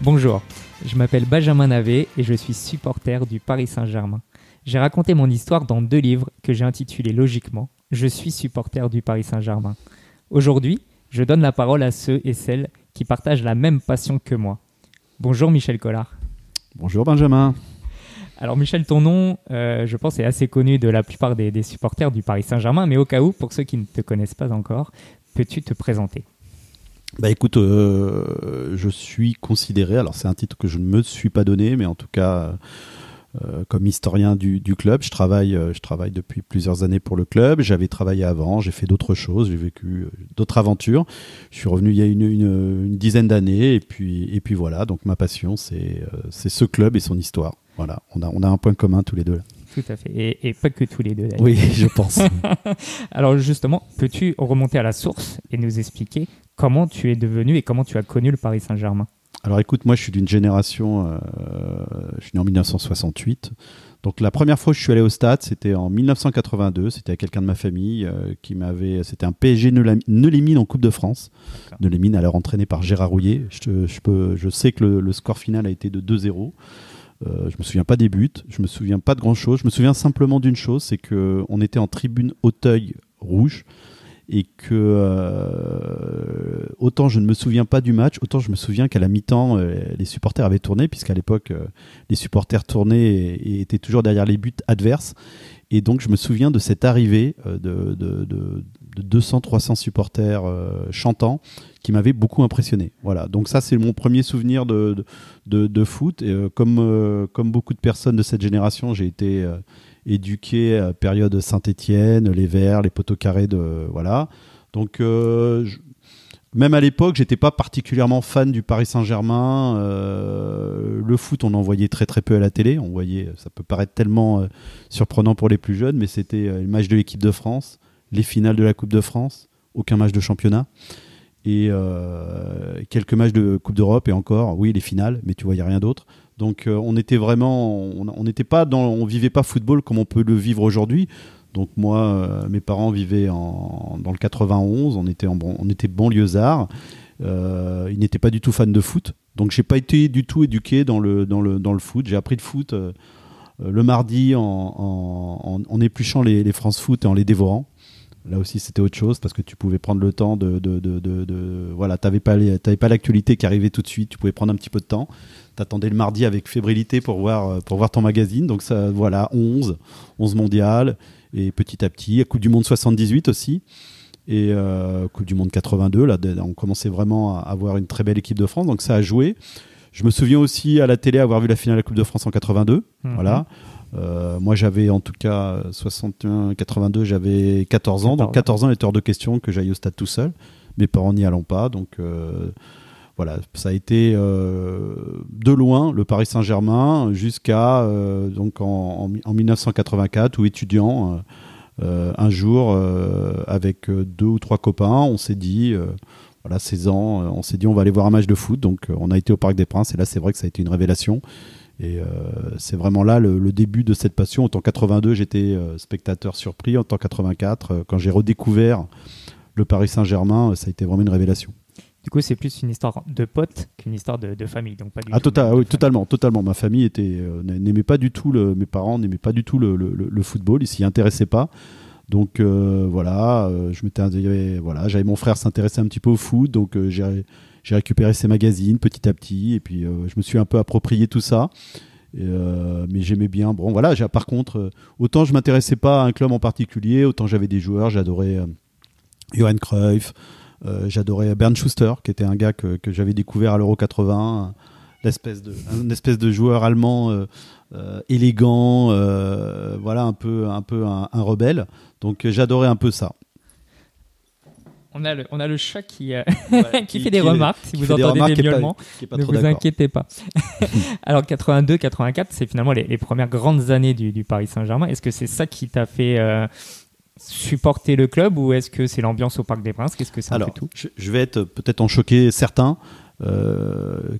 Bonjour, je m'appelle Benjamin Navet et je suis supporter du Paris Saint-Germain. J'ai raconté mon histoire dans 2 livres que j'ai intitulés logiquement « Je suis supporter du Paris Saint-Germain ». Aujourd'hui, je donne la parole à ceux et celles qui partagent la même passion que moi. Bonjour Michel Collard. Bonjour Benjamin. Alors Michel, ton nom, je pense, est assez connu de la plupart des supporters du Paris Saint-Germain, mais au cas où, pour ceux qui ne te connaissent pas encore, peux-tu te présenter ? Bah écoute, je suis considéré, alors c'est un titre que je ne me suis pas donné, mais en tout cas comme historien du club, je travaille depuis plusieurs années pour le club. J'avais travaillé avant, j'ai fait d'autres choses, j'ai vécu d'autres aventures. Je suis revenu il y a une dizaine d'années et puis voilà. Donc ma passion, c'est ce club et son histoire. Voilà, on a un point commun tous les deux. Tout à fait, et pas que tous les deux d'ailleurs. Oui, je pense. Alors justement, peux-tu remonter à la source et nous expliquer comment tu es devenu et comment tu as connu le Paris Saint-Germain ? Alors écoute, moi je suis d'une génération, je suis né en 1968. Donc la première fois que je suis allé au stade, c'était en 1982. C'était à quelqu'un de ma famille c'était un PSG Neulémine en Coupe de France. D'accord. Neulémine alors entraîné par Gérard Rouillet. Je sais que le score final a été de 2-0. Je me souviens pas des buts, je me souviens pas de grand chose. Je me souviens simplement d'une chose, c'est qu'on était en tribune Auteuil rouge. Et que autant je ne me souviens pas du match, autant je me souviens qu'à la mi-temps, les supporters avaient tourné, puisqu'à l'époque, les supporters tournaient et étaient toujours derrière les buts adverses. Et donc, je me souviens de cette arrivée de 200-300 supporters chantants qui m'avait beaucoup impressionné. Voilà. Donc ça, c'est mon premier souvenir de foot. Et, comme beaucoup de personnes de cette génération, j'ai été... éduqué à période Saint-Étienne, les Verts, les poteaux carrés voilà. Donc même à l'époque, j'étais pas particulièrement fan du Paris Saint-Germain. Le foot, on en voyait très très peu à la télé. On voyait, ça peut paraître tellement surprenant pour les plus jeunes, mais c'était les matchs de l'équipe de France, les finales de la Coupe de France, aucun match de championnat et quelques matchs de Coupe d'Europe et encore, oui, les finales, mais tu voyais rien d'autre. Donc on était vraiment, on vivait pas football comme on peut le vivre aujourd'hui. Donc moi, mes parents vivaient dans le 91, on était banlieusards. Ils n'étaient pas du tout fans de foot. Donc j'ai pas été du tout éduqué dans le foot. J'ai appris le foot le mardi en épluchant les France Foot et en les dévorant. Là aussi, c'était autre chose parce que tu pouvais prendre le temps voilà, t'avais pas l'actualité qui arrivait tout de suite. Tu pouvais prendre un petit peu de temps. T'attendais le mardi avec fébrilité pour voir ton magazine. Donc ça, voilà, 11 mondiales et petit à petit, Coupe du Monde 78 aussi et Coupe du Monde 82. Là, on commençait vraiment à avoir une très belle équipe de France. Donc ça a joué. Je me souviens aussi à la télé avoir vu la finale de la Coupe de France en 82. Voilà. Moi j'avais en tout cas 61-82, j'avais 14 ans, donc 14 ans il était hors de question que j'aille au stade tout seul, mes parents n'y allant pas, donc voilà, ça a été de loin le Paris Saint-Germain jusqu'à donc en 1984 où étudiant un jour avec 2 ou 3 copains on s'est dit voilà, 16 ans, on s'est dit on va aller voir un match de foot, donc on a été au Parc des Princes et là c'est vrai que ça a été une révélation. Et c'est vraiment là le début de cette passion. En tant 82, j'étais spectateur surpris. En tant 84, quand j'ai redécouvert le Paris Saint-Germain, ça a été vraiment une révélation. Du coup, c'est plus une histoire de potes qu'une histoire de famille. Donc pas du tout. Oui, totalement. Ma famille n'aimait pas du tout mes parents n'aimaient pas du tout le football. Ils s'y intéressaient pas. Donc voilà, j'avais mon frère s'intéressait un petit peu au foot, donc j'ai récupéré ces magazines petit à petit et puis je me suis un peu approprié tout ça. Mais j'aimais bien. Bon voilà, par contre, autant je m'intéressais pas à un club en particulier, autant j'avais des joueurs. J'adorais Johan Cruyff, j'adorais Bernd Schuster, qui était un gars que j'avais découvert à l'Euro 80, une espèce de joueur allemand élégant, voilà un peu un rebelle. Donc j'adorais un peu ça. On a le chat qui fait des remarques. Si vous entendez des miaulements, ne vous inquiétez pas. Alors 82-84, c'est finalement les premières grandes années du Paris Saint-Germain. Est-ce que c'est ça qui t'a fait supporter le club ou est-ce que c'est l'ambiance au Parc des Princes ? Qu'est-ce que c'est? Alors, je vais être peut-être en choquer certains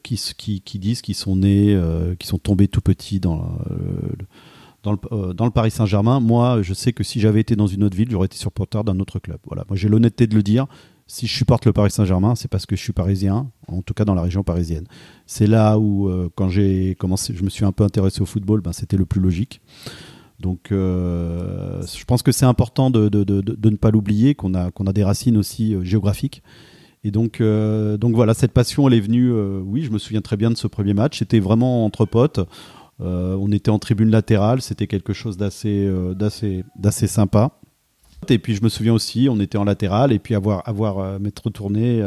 qui disent qu'ils sont nés, qui sont tombés tout petits dans le Paris Saint-Germain. Moi, je sais que si j'avais été dans une autre ville, j'aurais été supporter d'un autre club. Voilà. Moi, j'ai l'honnêteté de le dire. si je supporte le Paris Saint-Germain, c'est parce que je suis parisien, en tout cas dans la région parisienne. C'est là où, quand j'ai commencé, je me suis un peu intéressé au football, c'était le plus logique. Donc, je pense que c'est important de ne pas l'oublier, qu'on a des racines aussi géographiques. Et donc voilà, cette passion, elle est venue. Oui, je me souviens très bien de ce premier match. C'était vraiment entre potes. On était en tribune latérale. C'était quelque chose d'assez sympa. Et puis je me souviens aussi, on était en latéral et puis m'être retourné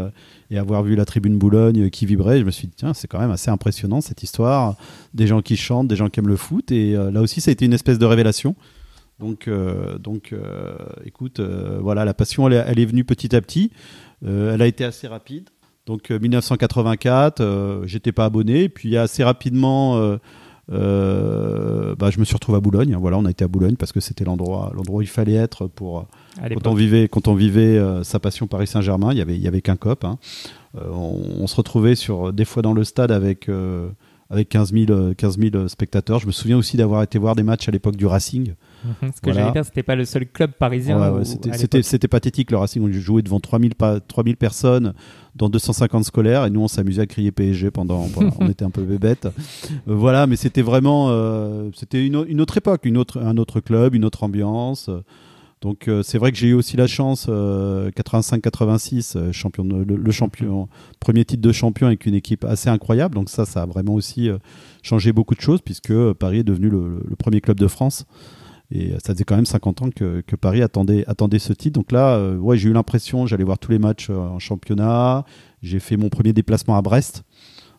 et avoir vu la tribune Boulogne qui vibrait. Je me suis dit tiens, c'est quand même assez impressionnant cette histoire. Des gens qui chantent, des gens qui aiment le foot. Et là aussi, ça a été une espèce de révélation. Donc, écoute, voilà, la passion, elle est venue petit à petit. Elle a été assez rapide. Donc 1984, j'étais pas abonné. Puis assez rapidement, je me suis retrouvé à Boulogne. Voilà, on a été à Boulogne parce que c'était l'endroit où il fallait être pour quand on vivait sa passion Paris Saint-Germain. Il y avait qu'un cop. Hein. On se retrouvait des fois dans le stade avec 15 000 spectateurs. Je me souviens aussi d'avoir été voir des matchs à l'époque du Racing. Ce que j'allais dire, c'était pas le seul club parisien. C'était pathétique le Racing. On jouait devant 3000 personnes dans 250 scolaires et nous on s'amusait à crier PSG pendant on était un peu bébêtes. Voilà, mais c'était vraiment c'était une autre époque, un autre club, une autre ambiance. Donc c'est vrai que j'ai eu aussi la chance 85-86 premier titre de champion avec une équipe assez incroyable. Donc ça a vraiment aussi changé beaucoup de choses puisque Paris est devenu le premier club de France. Et ça faisait quand même 50 ans que Paris attendait ce titre. Donc là, j'ai eu l'impression, j'allais voir tous les matchs en championnat. J'ai fait mon premier déplacement à Brest.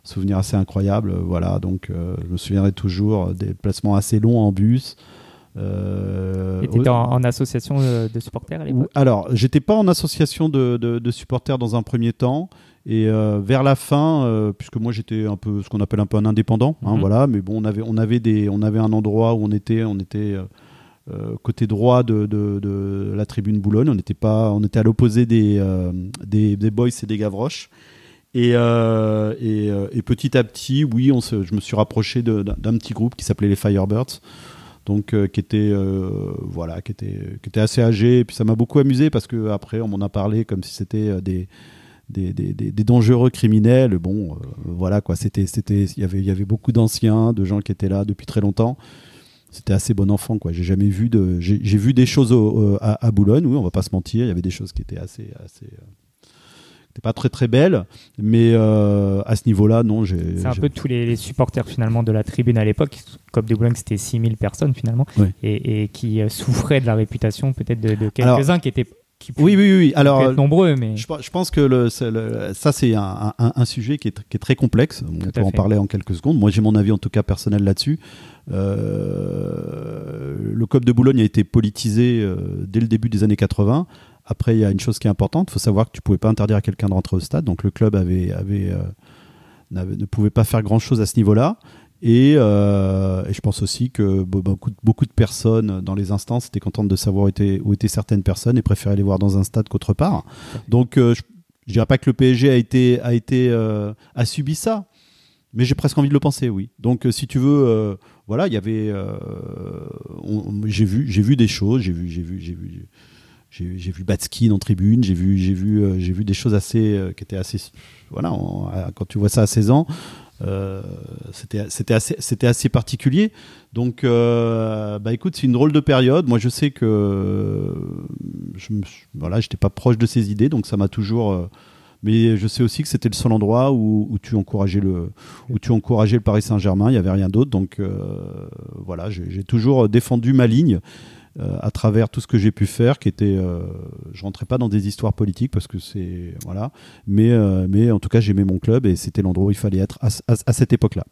Souvenir assez incroyable. Voilà, donc je me souviendrai toujours des déplacements assez longs en bus. Et tu étais en association de supporters à l'époque ? Alors, j'étais pas en association de supporters dans un premier temps. Et vers la fin, puisque moi j'étais un peu ce qu'on appelle un peu un indépendant, voilà. Mais bon, on avait un endroit où on était côté droit de la tribune Boulogne. On était à l'opposé des Boys et des Gavroches. Et petit à petit, oui, je me suis rapproché d'un petit groupe qui s'appelait les Firebirds. Donc qui était assez âgé, et puis ça m'a beaucoup amusé parce que après on m'en a parlé comme si c'était des dangereux criminels. Bon, voilà quoi, il y avait beaucoup d'anciens, de gens qui étaient là depuis très longtemps. C'était assez bon enfant quoi. J'ai vu des choses à Boulogne, oui, on va pas se mentir, il y avait des choses qui étaient assez c'était pas très très belle, mais à ce niveau-là, non. C'est un peu tous les supporters finalement de la tribune à l'époque. Cop de Boulogne, c'était 6000 personnes finalement, oui. et qui souffraient de la réputation peut-être de quelques-uns qui étaient oui. Alors, nombreux, mais je pense que ça c'est un sujet qui est très complexe. On peut en parler en quelques secondes. Moi, j'ai mon avis en tout cas personnel là-dessus. Le Cop de Boulogne a été politisé dès le début des années 80. Après, il y a une chose qui est importante. Il faut savoir que tu ne pouvais pas interdire à quelqu'un de rentrer au stade. Donc, le club ne pouvait pas faire grand-chose à ce niveau-là. Et je pense aussi que beaucoup de personnes dans les instances étaient contentes de savoir où étaient certaines personnes et préféraient les voir dans un stade qu'autre part. Donc, je ne dirais pas que le PSG a subi ça, mais j'ai presque envie de le penser, oui. Donc, si tu veux, voilà, il y avait... j'ai vu des choses, j'ai vu Batskin en tribune, j'ai vu des choses qui étaient assez... Voilà, quand tu vois ça à 16 ans, c'était assez particulier. Donc, écoute, c'est une drôle de période. Moi, je sais que j'étais pas proche de ces idées, donc ça m'a toujours... mais je sais aussi que c'était le seul endroit où tu encourageais le Paris Saint-Germain. Il n'y avait rien d'autre. Donc, voilà, j'ai toujours défendu ma ligne. À travers tout ce que j'ai pu faire, qui était, je rentrais pas dans des histoires politiques parce que c'est voilà, mais en tout cas j'aimais mon club et c'était l'endroit où il fallait être à cette époque-là.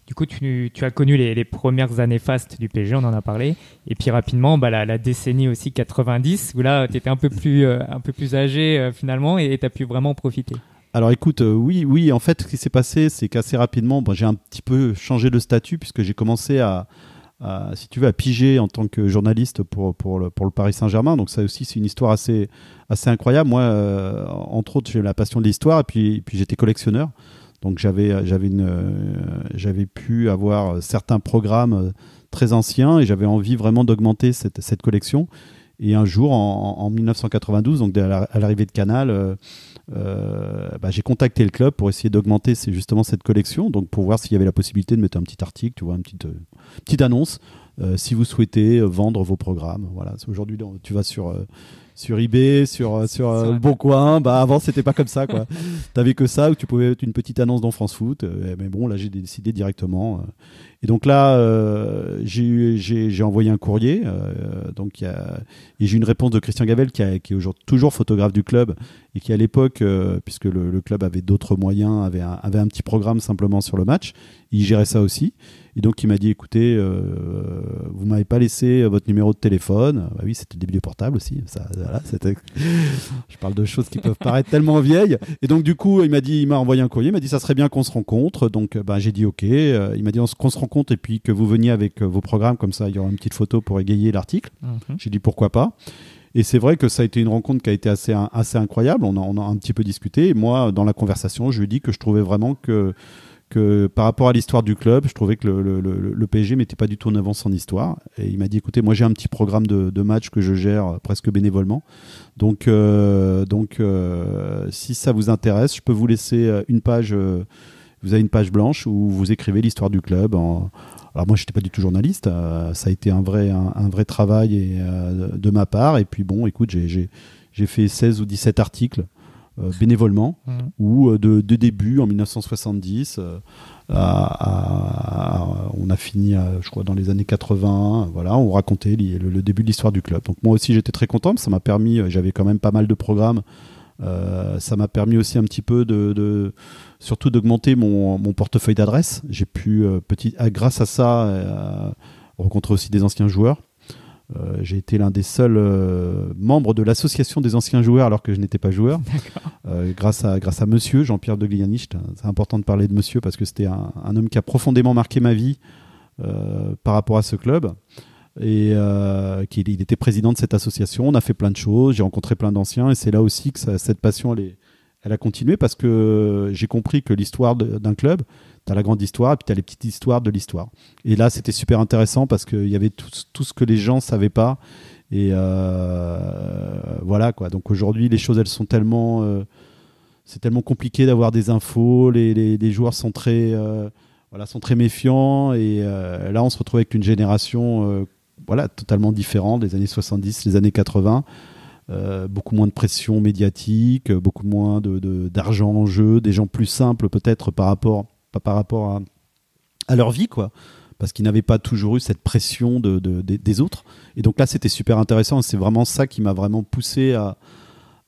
Du coup, tu as connu les premières années fastes du PSG, on en a parlé, et puis rapidement, la décennie aussi 90 où là, tu étais un peu plus âgé finalement et tu as pu vraiment profiter. Alors écoute, oui, en fait, ce qui s'est passé, c'est qu'assez rapidement, j'ai un petit peu changé de statut puisque j'ai commencé à piger en tant que journaliste pour le Paris Saint-Germain. Donc ça aussi, c'est une histoire assez incroyable. Moi, entre autres, j'ai la passion de l'histoire et puis j'étais collectionneur. Donc j'avais pu avoir certains programmes très anciens et j'avais envie vraiment d'augmenter cette collection. Et un jour, en 1992, donc à l'arrivée de Canal, j'ai contacté le club pour essayer d'augmenter justement cette collection, donc pour voir s'il y avait la possibilité de mettre un petit article, tu vois, une petite annonce, si vous souhaitez vendre vos programmes. Voilà. Aujourd'hui, tu vas sur eBay, sur Boncoin. Avant, c'était pas comme ça, quoi. T'avais que ça, où tu pouvais mettre une petite annonce dans France Foot. Mais bon, là, j'ai décidé directement. Et donc là, j'ai envoyé un courrier. Et j'ai eu une réponse de Christian Gavel, qui est aujourd'hui toujours photographe du club, et qui à l'époque, puisque le club avait d'autres moyens, avait un petit programme simplement sur le match. Il gérait ça aussi. Et donc, il m'a dit, écoutez, vous m'avez pas laissé votre numéro de téléphone. Bah oui, c'était le début du portable aussi. Ça, voilà, je parle de choses qui peuvent paraître tellement vieilles. Et donc, du coup, il m'a envoyé un courrier. Il m'a dit, ça serait bien qu'on se rencontre. Donc, j'ai dit, OK. Il m'a dit qu'on se rencontre et puis que vous veniez avec vos programmes. Comme ça, il y aura une petite photo pour égayer l'article. J'ai dit, pourquoi pas. Et c'est vrai que ça a été une rencontre qui a été assez incroyable. On a un petit peu discuté. Et moi, dans la conversation, je lui ai dit que je trouvais vraiment que par rapport à l'histoire du club, je trouvais que le PSG mettait pas du tout en avant son histoire. Et il m'a dit, écoutez, moi j'ai un petit programme de matchs que je gère presque bénévolement. Donc, si ça vous intéresse, je peux vous laisser une page. Vous avez une page blanche où vous écrivez l'histoire du club. Alors moi, j'étais pas du tout journaliste. Ça a été un vrai travail de ma part. Et puis bon, écoute, j'ai fait 16 ou 17 articles. Bénévolement, ou de début en 1970 on a fini je crois dans les années 80, voilà, on racontait le début de l'histoire du club. Donc moi aussi j'étais très content, ça m'a permis, j'avais quand même pas mal de programmes, ça m'a permis aussi un petit peu surtout d'augmenter mon portefeuille d'adresses. J'ai pu grâce à ça rencontrer aussi des anciens joueurs. J'ai été l'un des seuls membres de l'association des anciens joueurs alors que je n'étais pas joueur, grâce à monsieur Jean-Pierre de Glianicht. C'est important de parler de monsieur parce que c'était un homme qui a profondément marqué ma vie par rapport à ce club, et il était président de cette association. On a fait plein de choses, j'ai rencontré plein d'anciens, et c'est là aussi que cette passion elle a continué, parce que j'ai compris que l'histoire d'un club, t'as la grande histoire et puis t'as les petites histoires de l'histoire. Et là, c'était super intéressant parce qu'il y avait tout ce que les gens savaient pas. Et voilà, quoi. Donc aujourd'hui, les choses, elles sont tellement... c'est tellement compliqué d'avoir des infos. Les joueurs sont très méfiants. Et là, on se retrouve avec une génération totalement différente des années 70, les années 80. Beaucoup moins de pression médiatique, beaucoup moins d'argent en jeu, des gens plus simples peut-être par rapport à leur vie, quoi, parce qu'ils n'avaient pas toujours eu cette pression des autres. Et donc là, c'était super intéressant, et c'est vraiment ça qui m'a vraiment poussé à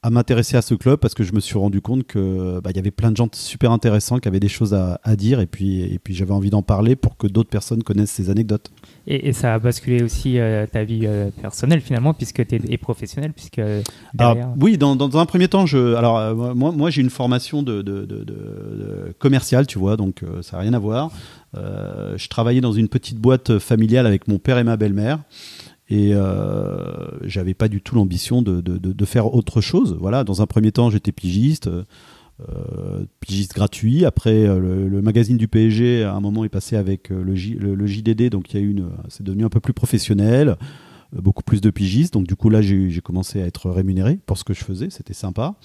m'intéresser à ce club, parce que je me suis rendu compte que y avait plein de gens super intéressants qui avaient des choses à dire, et puis j'avais envie d'en parler pour que d'autres personnes connaissent ces anecdotes. Et ça a basculé aussi ta vie personnelle finalement, et professionnelle, puisque derrière... Alors, oui, dans un premier temps, moi j'ai une formation de commercial, tu vois, donc ça n'a rien à voir. Je travaillais dans une petite boîte familiale avec mon père et ma belle-mère. Et j'avais pas du tout l'ambition de faire autre chose. Voilà, dans un premier temps, j'étais pigiste gratuit. Après, le magazine du PSG, à un moment, est passé avec le JDD, donc c'est devenu un peu plus professionnel, beaucoup plus de pigistes. Donc du coup, là, j'ai commencé à être rémunéré pour ce que je faisais. C'était sympa.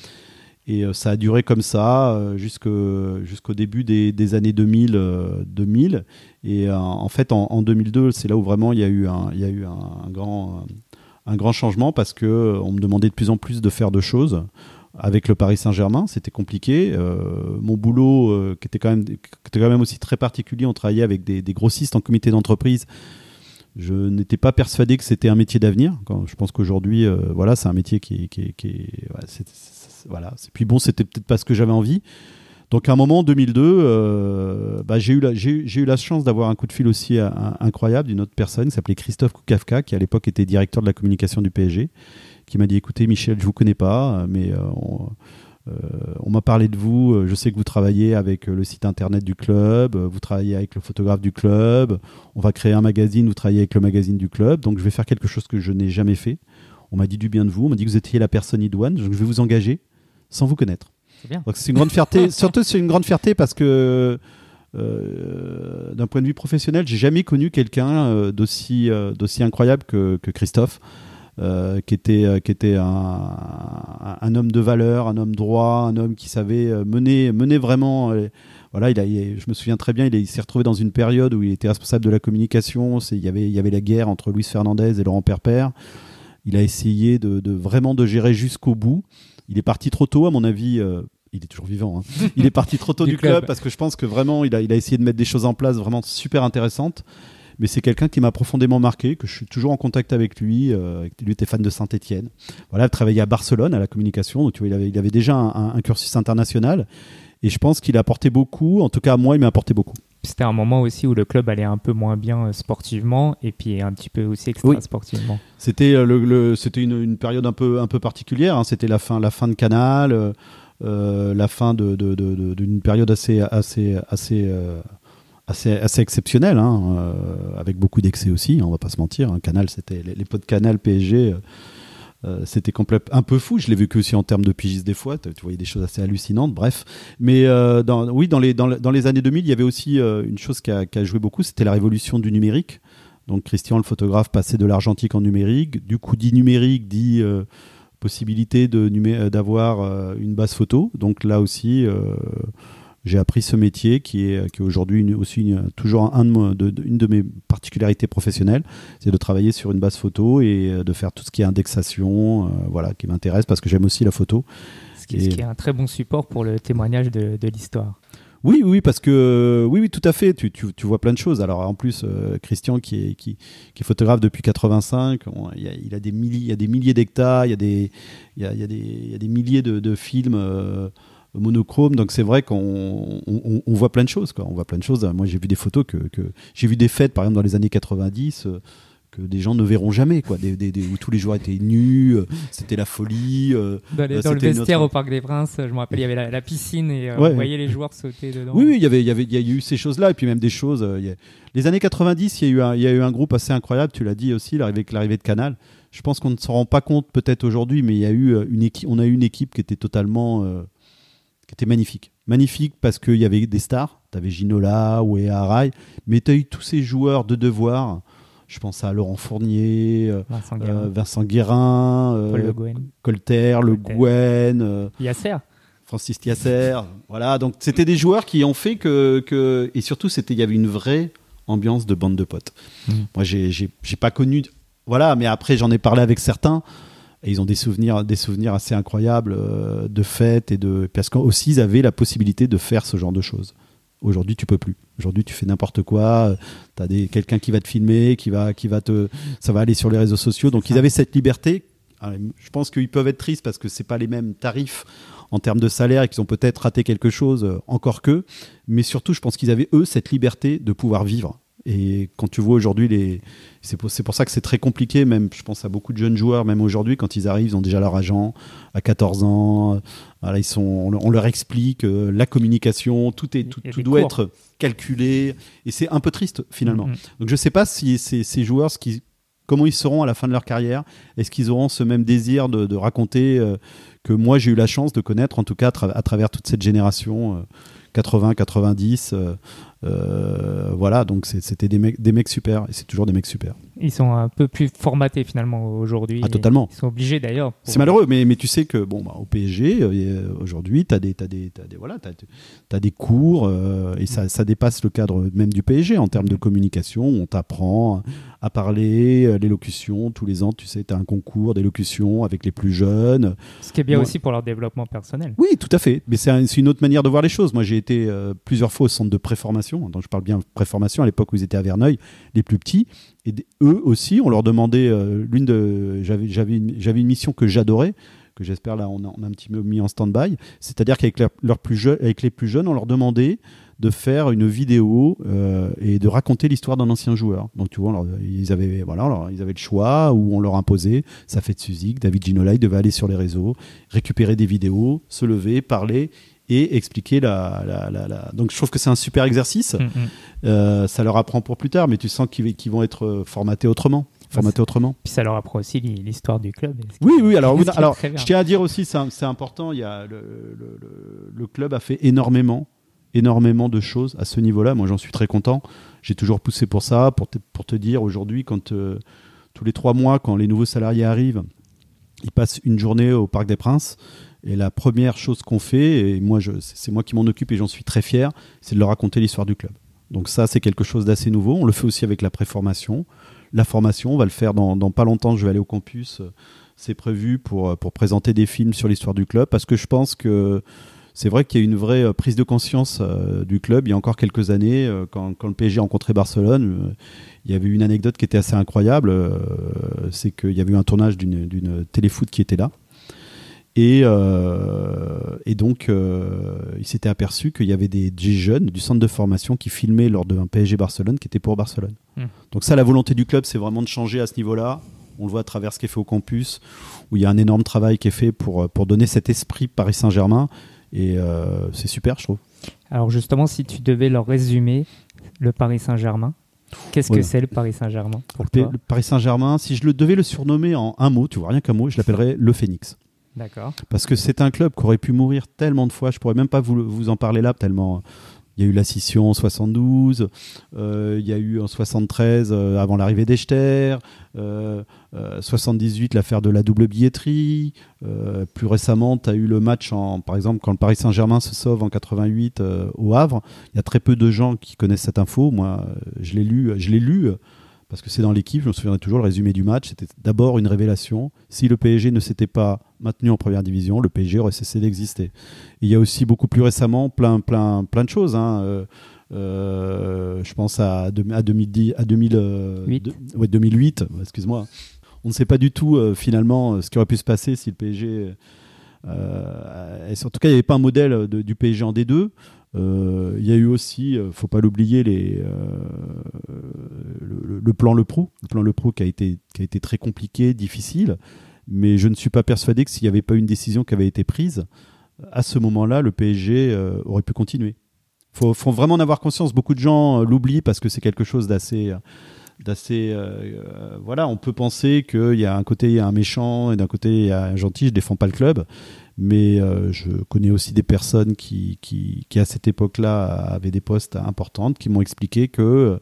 Et ça a duré comme ça jusqu'au début des années 2000. Et en fait, en 2002, c'est là où vraiment il y a eu un grand changement, parce que on me demandait de plus en plus de faire de choses avec le Paris Saint-Germain. C'était compliqué. Mon boulot, qui était quand même aussi très particulier, on travaillait avec des grossistes en comité d'entreprise. Je n'étais pas persuadé que c'était un métier d'avenir. Je pense qu'aujourd'hui, c'est un métier qui voilà. Puis bon, c'était peut-être pas ce que j'avais envie. Donc à un moment, en 2002, j'ai eu la chance d'avoir un coup de fil aussi incroyable d'une autre personne qui s'appelait Christophe Koukavka, qui à l'époque était directeur de la communication du PSG, qui m'a dit, écoutez Michel, je vous connais pas, mais on m'a parlé de vous, je sais que vous travaillez avec le site internet du club, vous travaillez avec le photographe du club, on va créer un magazine, vous travaillez avec le magazine du club, donc je vais faire quelque chose que je n'ai jamais fait. On m'a dit du bien de vous, on m'a dit que vous étiez la personne idoine, donc je vais vous engager sans vous connaître. C'est bien. Donc c'est une grande fierté, surtout c'est une grande fierté parce que d'un point de vue professionnel, j'ai jamais connu quelqu'un d'aussi incroyable que Christophe. qui était un homme de valeur, un homme droit, un homme qui savait mener vraiment. Voilà, je me souviens très bien, il s'est retrouvé dans une période où il était responsable de la communication. Il y avait la guerre entre Luis Fernandez et Laurent Perper. Il a essayé vraiment de gérer jusqu'au bout. Il est parti trop tôt, à mon avis. Il est toujours vivant. Hein. Il est parti trop tôt du club parce que je pense que vraiment, il a essayé de mettre des choses en place vraiment super intéressantes. Mais c'est quelqu'un qui m'a profondément marqué, que je suis toujours en contact avec lui. Lui était fan de Saint-Étienne. Voilà, il travaillait à Barcelone, à la communication. Donc, tu vois, il avait déjà un cursus international. Et je pense qu'il a apporté beaucoup. En tout cas, à moi, il m'a apporté beaucoup. C'était un moment aussi où le club allait un peu moins bien sportivement et puis un petit peu aussi extra-sportivement. C'était une période un peu particulière. Hein. C'était la fin de Canal, la fin d'une période assez exceptionnelle, hein, avec beaucoup d'excès aussi. On va pas se mentir. Hein. Canal, c'était les pots de Canal, PSG. C'était un peu fou. Je l'ai vécu aussi en termes de pigistes des fois. Tu voyais des choses assez hallucinantes. Bref, mais dans les années 2000, il y avait aussi une chose qui a joué beaucoup, c'était la révolution du numérique. Donc Christian, le photographe, passait de l'argentique en numérique. Du coup, dit numérique, dit possibilité d'avoir une base photo. Donc là aussi, j'ai appris ce métier qui est aujourd'hui toujours une de mes particularités professionnelles, c'est de travailler sur une base photo et de faire tout ce qui est indexation, qui m'intéresse parce que j'aime aussi la photo. Ce qui est un très bon support pour le témoignage de l'histoire. Oui, parce que oui, tout à fait. Tu vois plein de choses. Alors en plus, Christian qui est photographe depuis 85, il y a des milliers d'hectares, il y a des milliers de films. Monochrome, donc c'est vrai qu'on voit plein de choses, quoi. On voit plein de choses. Moi, j'ai vu des photos que j'ai vu des fêtes, par exemple dans les années 90, que des gens ne verront jamais, quoi. Où tous les joueurs étaient nus, c'était la folie. Dans le vestiaire au Parc des Princes, je me rappelle, il y avait la piscine et on voyait les joueurs sauter dedans. Oui, il y a eu ces choses-là et puis même des choses. Les années 90, il y a eu un groupe assez incroyable. Tu l'as dit aussi, avec l'arrivée de Canal. Je pense qu'on ne s'en rend pas compte peut-être aujourd'hui, mais il y a eu on a eu une équipe qui était totalement qui était magnifique parce qu'il y avait des stars, tu avais Ginola ou Haray, mais tu as eu tous ces joueurs de devoir, je pense à Laurent Fournier, Vincent Guérin, Paul Le Guen, Colter, Le Guen, Yasser, Francis Yasser, voilà, donc c'était des joueurs qui ont fait que et surtout il y avait une vraie ambiance de bande de potes. Moi j'ai pas connu, voilà, mais après j'en ai parlé avec certains. Et ils ont des souvenirs assez incroyables de fêtes parce qu'aussi ils avaient la possibilité de faire ce genre de choses. Aujourd'hui, tu peux plus. Aujourd'hui, tu fais n'importe quoi. T'as quelqu'un qui va te filmer, ça va aller sur les réseaux sociaux. Donc ils avaient cette liberté. Alors, je pense qu'ils peuvent être tristes parce que c'est pas les mêmes tarifs en termes de salaire et qu'ils ont peut-être raté quelque chose encore qu'eux. Mais surtout, je pense qu'ils avaient eux cette liberté de pouvoir vivre. Et quand tu vois aujourd'hui, c'est pour ça que c'est très compliqué, même je pense à beaucoup de jeunes joueurs, même aujourd'hui, quand ils arrivent, ils ont déjà leur agent à 14 ans, voilà, on leur explique la communication, tout doit être calculé, et c'est un peu triste finalement. Donc je ne sais pas si ces joueurs, comment ils seront à la fin de leur carrière, est-ce qu'ils auront ce même désir de raconter que moi j'ai eu la chance de connaître, en tout cas à travers toute cette génération 80, 90, voilà, donc c'était des mecs super, et c'est toujours des mecs super. Ils sont un peu plus formatés finalement aujourd'hui. Ah, totalement. Ils sont obligés d'ailleurs. C'est malheureux, mais tu sais que au PSG, aujourd'hui, t'as des cours, et ça dépasse le cadre même du PSG en termes de communication. On t'apprend à parler, l'élocution. Tous les ans, tu sais, t'as un concours d'élocution avec les plus jeunes. Ce qui est bien aussi pour leur développement personnel. Oui, tout à fait. Mais c'est une autre manière de voir les choses. Moi, j'ai été plusieurs fois au centre de préformation. Donc, je parle bien de préformation à l'époque où ils étaient à Verneuil, les plus petits. Et eux aussi, on leur demandait j'avais une mission que j'adorais, que j'espère là on a un petit peu mis en stand-by, c'est-à-dire qu'avec les plus jeunes, on leur demandait de faire une vidéo et de raconter l'histoire d'un ancien joueur. Donc tu vois, ils avaient le choix, où on leur imposait ça fait de Suzik, David Ginola, ils devaient aller sur les réseaux, récupérer des vidéos, se lever, parler et expliquer Donc je trouve que c'est un super exercice. Ça leur apprend pour plus tard, mais tu sens qu'ils vont être formatés autrement. Puis ça leur apprend aussi l'histoire du club. Oui. Alors je tiens à dire aussi, c'est important. Il y a le club a fait énormément de choses à ce niveau-là. Moi, j'en suis très content. J'ai toujours poussé pour ça, pour te dire aujourd'hui, quand tous les 3 mois, quand les nouveaux salariés arrivent, ils passent une journée au Parc des Princes. Et la première chose qu'on fait, et moi, c'est moi qui m'en occupe et j'en suis très fier, c'est de leur raconter l'histoire du club. Donc ça, c'est quelque chose d'assez nouveau. On le fait aussi avec la préformation. La formation, on va le faire dans pas longtemps. Je vais aller au campus. C'est prévu pour présenter des films sur l'histoire du club, parce que je pense que c'est vrai qu'il y a une vraie prise de conscience du club. Il y a encore quelques années, quand le PSG a rencontré Barcelone, il y avait une anecdote qui était assez incroyable. C'est qu'il y avait eu un tournage d'une téléfoot qui était là. Et donc, il s'était aperçu qu'il y avait des jeunes du centre de formation qui filmaient lors d'un PSG Barcelone qui était pour Barcelone. Donc ça, la volonté du club, c'est vraiment de changer à ce niveau-là. On le voit à travers ce qui est fait au campus, où il y a un énorme travail qui est fait pour donner cet esprit Paris Saint-Germain. Et c'est super, je trouve. Alors justement, si tu devais leur résumer le Paris Saint-Germain, qu'est-ce que c'est le Paris Saint-Germain pour toi ? Le Paris Saint-Germain, si je devais le surnommer en un mot, tu vois, rien qu'un mot, je l'appellerais le Phénix. D'accord. Parce que c'est un club qui aurait pu mourir tellement de fois, je pourrais même pas vous en parler là, tellement il y a eu la scission en 72, il y a eu en 73 avant l'arrivée d'Echter, 78 l'affaire de la double billetterie, plus récemment tu as eu le match par exemple quand le Paris Saint-Germain se sauve en 88 au Havre. Il y a très peu de gens qui connaissent cette info. Moi je l'ai lu parce que c'est dans l'équipe, je me souviendrai toujours, le résumé du match, c'était d'abord une révélation. Si le PSG ne s'était pas maintenu en première division, le PSG aurait cessé d'exister. Et il y a aussi beaucoup plus récemment plein de choses. Je pense à 2008. 2008, excuse-moi. On ne sait pas du tout finalement ce qui aurait pu se passer si le PSG... en tout cas, il n'y avait pas un modèle du PSG en D2. Il y a eu aussi, faut pas l'oublier, le plan Le Prou qui a été très compliqué, difficile, mais je ne suis pas persuadé que s'il n'y avait pas une décision qui avait été prise à ce moment-là, le PSG aurait pu continuer. Faut vraiment en avoir conscience. Beaucoup de gens l'oublient parce que c'est quelque chose d'assez voilà, on peut penser qu'il y a un côté il y a un méchant et d'un côté il y a un gentil. Je défends pas le club, mais je connais aussi des personnes qui à cette époque-là avaient des postes importants, qui m'ont expliqué que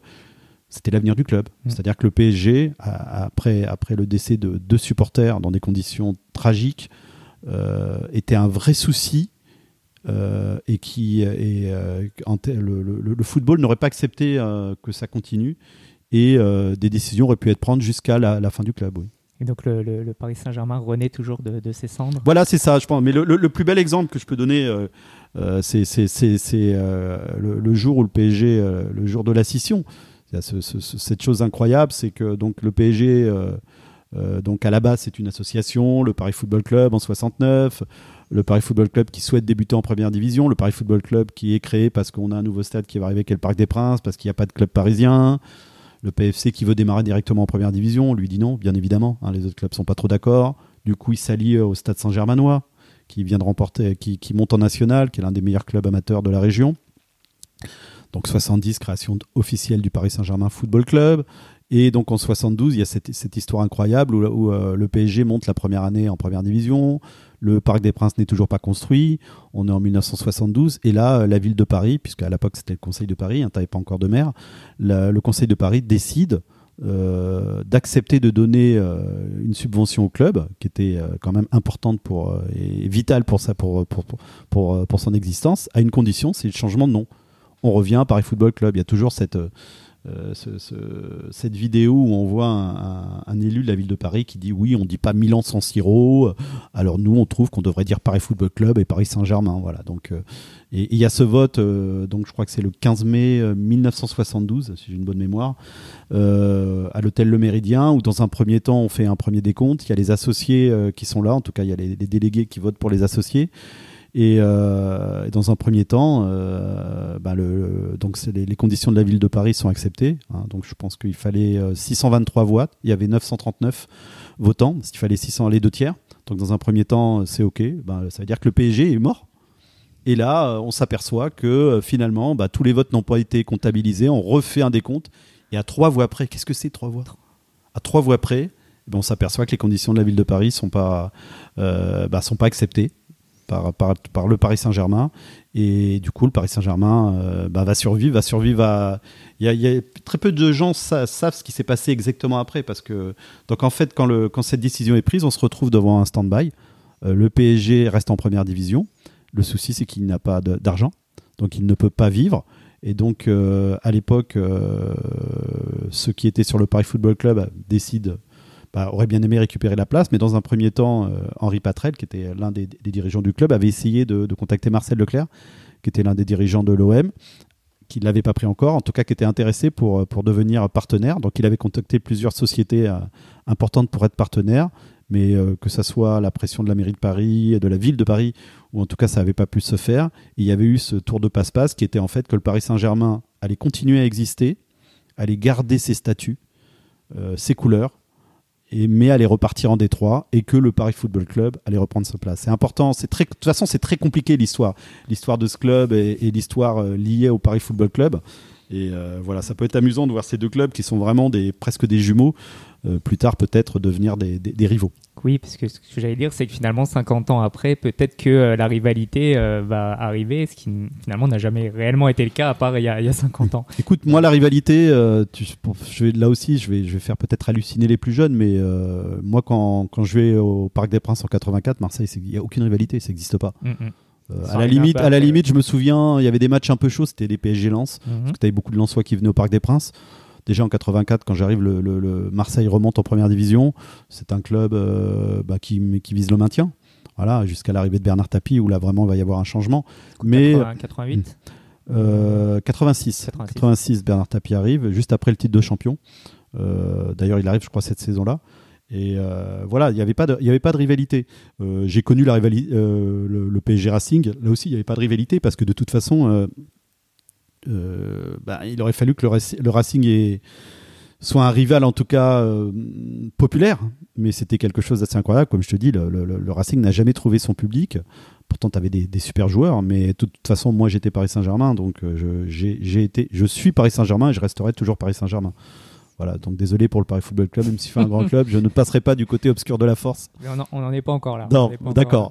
c'était l'avenir du club. C'est-à-dire que le PSG, après le décès de 2 supporters dans des conditions tragiques, était un vrai souci. Le football n'aurait pas accepté que ça continue, et des décisions auraient pu être prises jusqu'à la fin du club. Oui. Et donc le Paris Saint-Germain renaît toujours de ses cendres. Voilà, c'est ça, je pense. Mais le plus bel exemple que je peux donner, c'est le jour où le PSG, le jour de la scission. Cette chose incroyable, c'est que donc le PSG, donc à la base c'est une association, le Paris Football Club en 69, le Paris Football Club qui souhaite débuter en première division, le Paris Football Club qui est créé parce qu'on a un nouveau stade qui va arriver, qui est le Parc des Princes, parce qu'il n'y a pas de club parisien. Le PFC qui veut démarrer directement en première division, on lui dit non, bien évidemment. Les autres clubs sont pas trop d'accord. Du coup, il s'allie au Stade Saint-Germanois, qui vient de remporter, qui monte en national, qui est l'un des meilleurs clubs amateurs de la région. Donc 70, création officielle du Paris Saint-Germain Football Club. Et donc en 72, il y a cette histoire incroyable où le PSG monte la première année en première division. Le Parc des Princes n'est toujours pas construit. On est en 1972. Et là, la ville de Paris, puisqu'à l'époque c'était le Conseil de Paris, tu n'avais pas encore de maire, le Conseil de Paris décide d'accepter de donner une subvention au club, qui était quand même importante et vitale pour son existence, à une condition, c'est le changement de nom. On revient à Paris Football Club. Il y a toujours cette vidéo où on voit un élu de la ville de Paris qui dit oui, on dit pas Milan San Siro, alors nous on trouve qu'on devrait dire Paris Football Club et Paris Saint-Germain. Voilà. Donc et il y a ce vote, donc je crois que c'est le 15 mai 1972, si j'ai une bonne mémoire, à l'hôtel Le Méridien, où dans un premier temps on fait un premier décompte. Il y a les associés qui sont là, en tout cas il y a les délégués qui votent pour les associés. Et dans un premier temps, donc les conditions de la ville de Paris sont acceptées. Donc je pense qu'il fallait 623 voix. Il y avait 939 votants. Il fallait 600 les 2 tiers. Donc dans un premier temps, c'est OK. Ça veut dire que le PSG est mort. Et là, on s'aperçoit que finalement, tous les votes n'ont pas été comptabilisés. On refait un décompte. Et à 3 voix près, qu'est-ce que c'est 3 voix ? À 3 voix près, on s'aperçoit que les conditions de la ville de Paris sont pas acceptées. par le Paris Saint-Germain. Et du coup, le Paris Saint-Germain va survivre. Il y a très peu de gens savent ce qui s'est passé exactement après. Parce que, donc en fait, quand cette décision est prise, on se retrouve devant un stand-by. Le PSG reste en première division. Le souci, c'est qu'il n'a pas d'argent. Donc, il ne peut pas vivre. Et donc, à l'époque, ceux qui étaient sur le Paris Football Club auraient bien aimé récupérer la place. Mais dans un premier temps, Henri Patrel, qui était l'un des dirigeants du club, avait essayé de contacter Marcel Leclerc, qui était l'un des dirigeants de l'OM, qui ne l'avait pas pris encore, en tout cas qui était intéressé pour devenir partenaire. Donc, il avait contacté plusieurs sociétés importantes pour être partenaire. Mais que ça soit la pression de la mairie de Paris, de la ville de Paris, ou en tout cas ça n'avait pas pu se faire. Et il y avait eu ce tour de passe-passe qui était en fait que le Paris Saint-Germain allait continuer à exister, allait garder ses statuts, ses couleurs, mais allait repartir en Détroit et que le Paris Football Club allait reprendre sa place. C'est important, de toute façon c'est très compliqué l'histoire de ce club et l'histoire liée au Paris Football Club. Et voilà, ça peut être amusant de voir ces deux clubs qui sont vraiment presque des jumeaux, plus tard peut-être devenir des rivaux. Oui, parce que ce que j'allais dire, c'est que finalement 50 ans après, peut-être que la rivalité va arriver, ce qui finalement n'a jamais réellement été le cas, à part il y a 50 ans. Écoute, moi la rivalité, là aussi je vais faire peut-être halluciner les plus jeunes, mais moi quand je vais au Parc des Princes en 84, Marseille, il n'y a aucune rivalité, ça n'existe pas. À la limite, je me souviens, il y avait des matchs un peu chauds, c'était les PSG Lens, parce que tu avais beaucoup de Lensois qui venaient au Parc des Princes. Déjà en 84, quand j'arrive, le Marseille remonte en première division. C'est un club qui vise le maintien. Voilà, jusqu'à l'arrivée de Bernard Tapie, où là vraiment il va y avoir un changement. 88 86, Bernard Tapie arrive, juste après le titre de champion. D'ailleurs, il arrive, je crois, cette saison-là. Et voilà, il n'y avait pas de rivalité. J'ai connu la rivalité, le PSG Racing. Là aussi, il n'y avait pas de rivalité parce que de toute façon, il aurait fallu que le Racing soit un rival, en tout cas populaire. Mais c'était quelque chose d'assez incroyable. Comme je te dis, le Racing n'a jamais trouvé son public. Pourtant, tu avais des super joueurs. Mais de toute façon, moi, j'étais Paris Saint-Germain. Donc, je suis Paris Saint-Germain et je resterai toujours Paris Saint-Germain. Voilà, donc désolé pour le Paris Football Club, même s'il fait un grand club, je ne passerai pas du côté obscur de la force. Mais on n'en est pas encore là. Non, d'accord,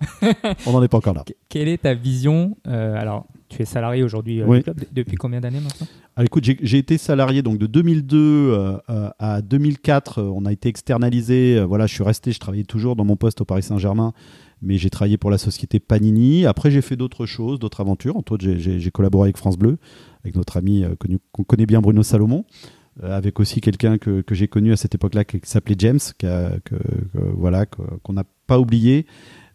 on n'en est pas encore là. Quelle est ta vision alors, tu es salarié aujourd'hui du club, depuis combien d'années maintenant ? Alors, écoute, j'ai été salarié donc de 2002 à 2004, on a été externalisé. Voilà, je travaillais toujours dans mon poste au Paris Saint-Germain, mais j'ai travaillé pour la société Panini. Après, j'ai fait d'autres choses, d'autres aventures. Entre autres, j'ai collaboré avec France Bleu, avec notre ami qu'on connaît bien, Bruno Salomon. Avec aussi quelqu'un que j'ai connu à cette époque-là qui s'appelait James, qu'on n'a pas oublié,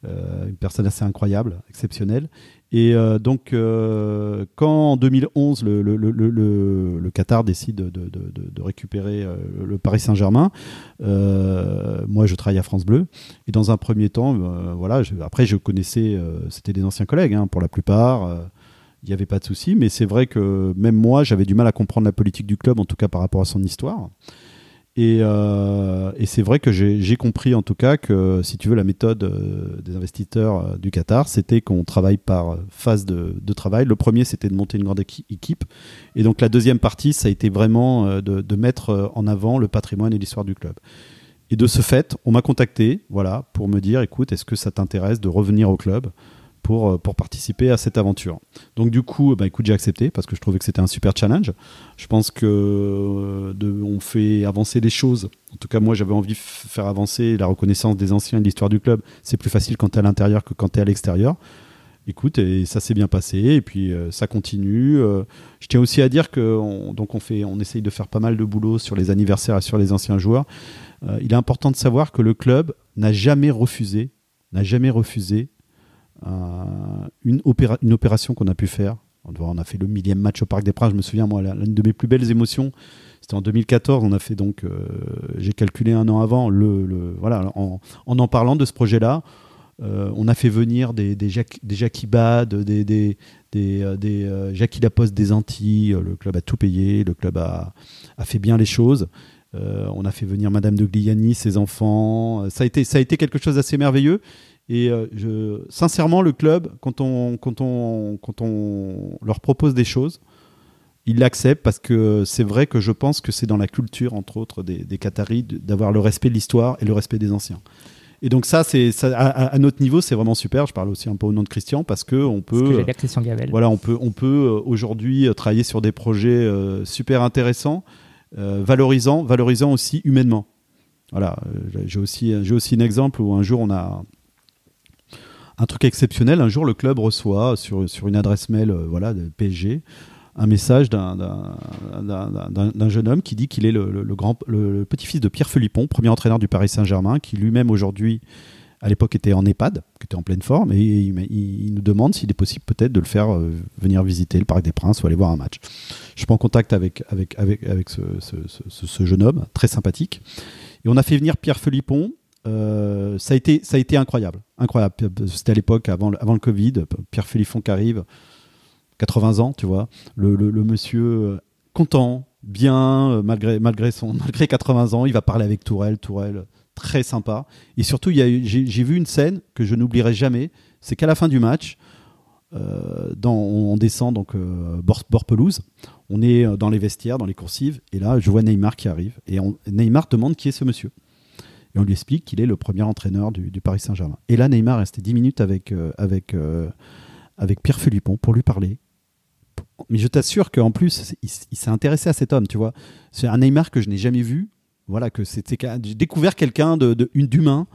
une personne assez incroyable, exceptionnelle. Et donc, quand en 2011, le Qatar décide de récupérer le Paris Saint-Germain, moi je travaille à France Bleu. Et dans un premier temps, après je connaissais, c'était des anciens collègues pour la plupart. Il n'y avait pas de souci, mais c'est vrai que même moi, j'avais du mal à comprendre la politique du club, en tout cas par rapport à son histoire. Et c'est vrai que j'ai compris, en tout cas, que si tu veux, la méthode des investisseurs du Qatar, c'était qu'on travaille par phase de travail. Le premier, c'était de monter une grande équipe. Et donc la deuxième partie, ça a été vraiment de mettre en avant le patrimoine et l'histoire du club. Et de ce fait, on m'a contacté pour me dire, écoute, est-ce que ça t'intéresse de revenir au club pour participer à cette aventure. Donc du coup, j'ai accepté parce que je trouvais que c'était un super challenge. Je pense que on fait avancer les choses. En tout cas, moi, j'avais envie de faire avancer la reconnaissance des anciens et de l'histoire du club. C'est plus facile quand tu es à l'intérieur que quand tu es à l'extérieur. Écoute, et ça s'est bien passé, et puis ça continue. Je tiens aussi à dire qu'on essaye de faire pas mal de boulot sur les anniversaires et sur les anciens joueurs. Il est important de savoir que le club n'a jamais refusé une opération qu'on a pu faire. On a fait le 1000e match au Parc des Princes. Je me souviens, moi, l'une de mes plus belles émotions, c'était en 2014. On a fait donc, j'ai calculé un an avant, en parlant de ce projet-là, on a fait venir des Jackie Bad, des Jackie Laposte des Antilles. Le club a tout payé, le club a fait bien les choses. On a fait venir Madame de Gliani, ses enfants. Ça a été quelque chose d'assez merveilleux. Et sincèrement, le club, quand on leur propose des choses, ils l'acceptent parce que c'est vrai que je pense que c'est dans la culture, entre autres, des Qataris, d'avoir le respect de l'histoire et le respect des anciens. Et donc ça, à notre niveau, c'est vraiment super. Je parle aussi un peu au nom de Christian parce que on peut, Christian Gavel. Voilà, on peut aujourd'hui travailler sur des projets super intéressants, valorisants aussi humainement. Voilà, j'ai aussi un exemple où un jour on a un truc exceptionnel. Un jour, le club reçoit sur une adresse mail, de PSG, un message d'un jeune homme qui dit qu'il est le petit-fils de Pierre Philippon, premier entraîneur du Paris Saint-Germain, qui lui-même aujourd'hui, à l'époque, était en EHPAD, qui était en pleine forme, et il nous demande s'il est possible peut-être de le faire venir visiter le Parc des Princes ou aller voir un match. Je suis en contact avec ce jeune homme, très sympathique. Et on a fait venir Pierre Philippon. Ça a été incroyable. C'était à l'époque, avant le Covid, Pierre Philippon qui arrive, 80 ans, tu vois, le monsieur content, bien, malgré 80 ans, il va parler avec Tourelle, très sympa. Et surtout, j'ai vu une scène que je n'oublierai jamais, c'est qu'à la fin du match, on descend donc bord pelouse, on est dans les vestiaires, dans les coursives, et là, je vois Neymar qui arrive, et Neymar demande qui est ce monsieur. Et on lui explique qu'il est le premier entraîneur du Paris Saint-Germain. Et là, Neymar est resté 10 minutes avec Pierre Philippon pour lui parler. Mais je t'assure qu'en plus, il s'est intéressé à cet homme, tu vois. C'est un Neymar que je n'ai jamais vu. Voilà, j'ai découvert quelqu'un d'humain.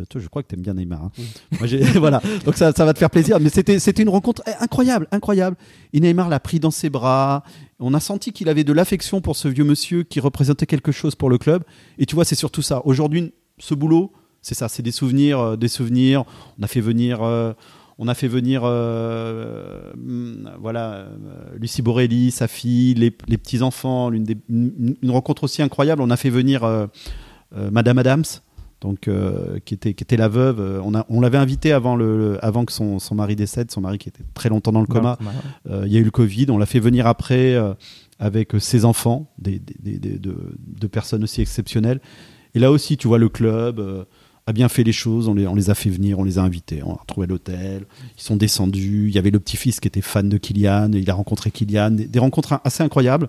Toi, je crois que tu aimes bien Neymar. Hein. Moi, voilà, donc ça va te faire plaisir. Mais c'était une rencontre incroyable. Et Neymar l'a pris dans ses bras. On a senti qu'il avait de l'affection pour ce vieux monsieur qui représentait quelque chose pour le club. Et tu vois, c'est surtout ça. Aujourd'hui, ce boulot, c'est ça, c'est des souvenirs. On a fait venir. Lucie Borelli, sa fille, les petits-enfants, une rencontre aussi incroyable. On a fait venir Madame Adams, donc, qui était la veuve. On l'avait invitée avant que son mari décède, son mari qui était très longtemps dans le coma. Il y a eu le Covid, on l'a fait venir après avec ses enfants, de personnes aussi exceptionnelles. Et là aussi, tu vois, le club a bien fait les choses, on les a fait venir, on les a invités, on a retrouvé l'hôtel, ils sont descendus, il y avait le petit-fils qui était fan de Kylian, il a rencontré Kylian, des rencontres assez incroyables.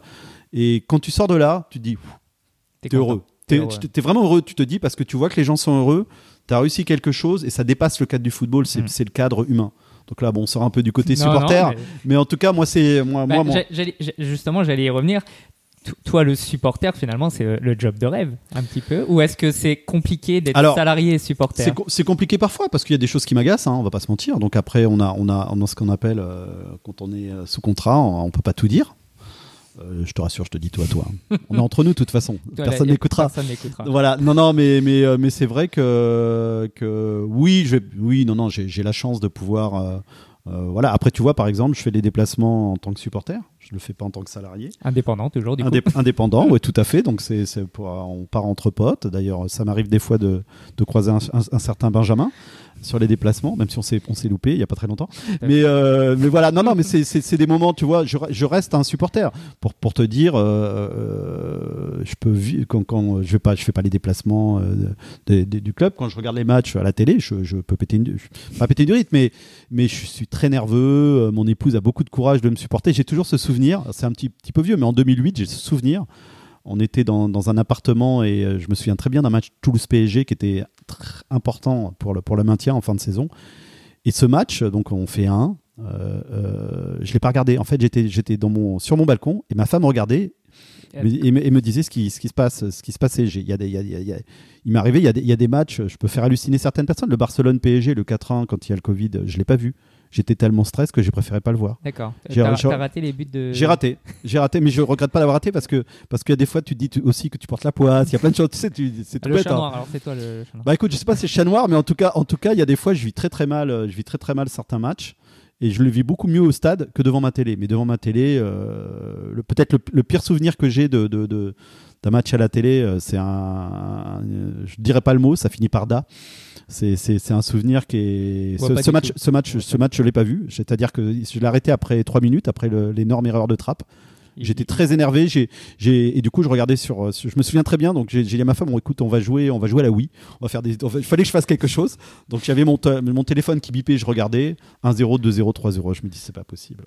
Et quand tu sors de là, tu te dis, t'es heureux. T'es vraiment heureux, tu te dis, parce que tu vois que les gens sont heureux, t'as réussi quelque chose, et ça dépasse le cadre du football, c'est le cadre humain. Donc là, on sort un peu du côté supporter, mais en tout cas, moi, c'est... Justement, j'allais y revenir. Toi, le supporter, finalement, c'est le job de rêve, un petit peu. Ou est-ce que c'est compliqué d'être salarié et supporter ? C'est compliqué parfois, parce qu'il y a des choses qui m'agacent, on va pas se mentir. Donc après, on a ce qu'on appelle, quand on est sous contrat, on peut pas tout dire. Je te rassure, je te dis toi. On est entre nous, de toute façon. Personne n'écoutera. Voilà. Non, mais c'est vrai que oui, j'ai la chance de pouvoir... voilà. Après, tu vois, par exemple, je fais des déplacements en tant que supporter. Je le fais pas en tant que salarié. Indépendant, toujours, du coup. Indépendant, oui, tout à fait. Donc, on part entre potes. D'ailleurs, ça m'arrive des fois de croiser un certain Benjamin sur les déplacements, même si on s'est loupé il y a pas très longtemps. Mais voilà, non, mais c'est des moments, tu vois, je reste un supporter pour te dire, je peux quand je fais pas les déplacements du club. Quand je regarde les matchs à la télé, je peux pas péter une rythme, mais je suis très nerveux. Mon épouse a beaucoup de courage de me supporter. J'ai toujours ce souvenir. C'est un petit peu vieux, mais en 2008, j'ai ce souvenir. On était dans un appartement et je me souviens très bien d'un match Toulouse-PSG qui était très important pour le maintien en fin de saison. Et ce match, donc on fait je l'ai pas regardé. En fait, j'étais sur mon balcon et ma femme regardait et me disait ce qui se passait. Il m'est arrivé, il y a des matchs, je peux faire halluciner certaines personnes. Le Barcelone-PSG, le 4-1, quand il y a le Covid, je l'ai pas vu. J'étais tellement stressé que j'ai préféré pas le voir. D'accord. T'as raté les buts de... J'ai raté, mais je regrette pas d'avoir raté parce qu'il y a des fois tu te dis aussi que tu portes la poisse, il y a plein de choses, tu sais, c'est tout le bête. Chat noir, alors c'est toi le chat noir. Bah écoute, je sais pas si c'est le chat noir, mais en tout cas, il y a des fois je vis très très mal certains matchs et je le vis beaucoup mieux au stade que devant ma télé. Mais devant ma télé, peut-être le pire souvenir que j'ai d'un match à la télé, c'est je dirais pas le mot, ça finit par da. C'est un souvenir qui est... Ce match, je l'ai pas vu. C'est-à-dire que je l'ai arrêté après 3 minutes, après l'énorme erreur de Trapp. J'étais très énervé. Et du coup, je regardais je me souviens très bien. Donc, j'ai dit à ma femme, écoute, on va jouer à la Wii. Il fallait que je fasse quelque chose. Donc, j'avais mon téléphone qui bipait. Je regardais 1-0, 2-0, 3-0. Je me dis, c'est pas possible.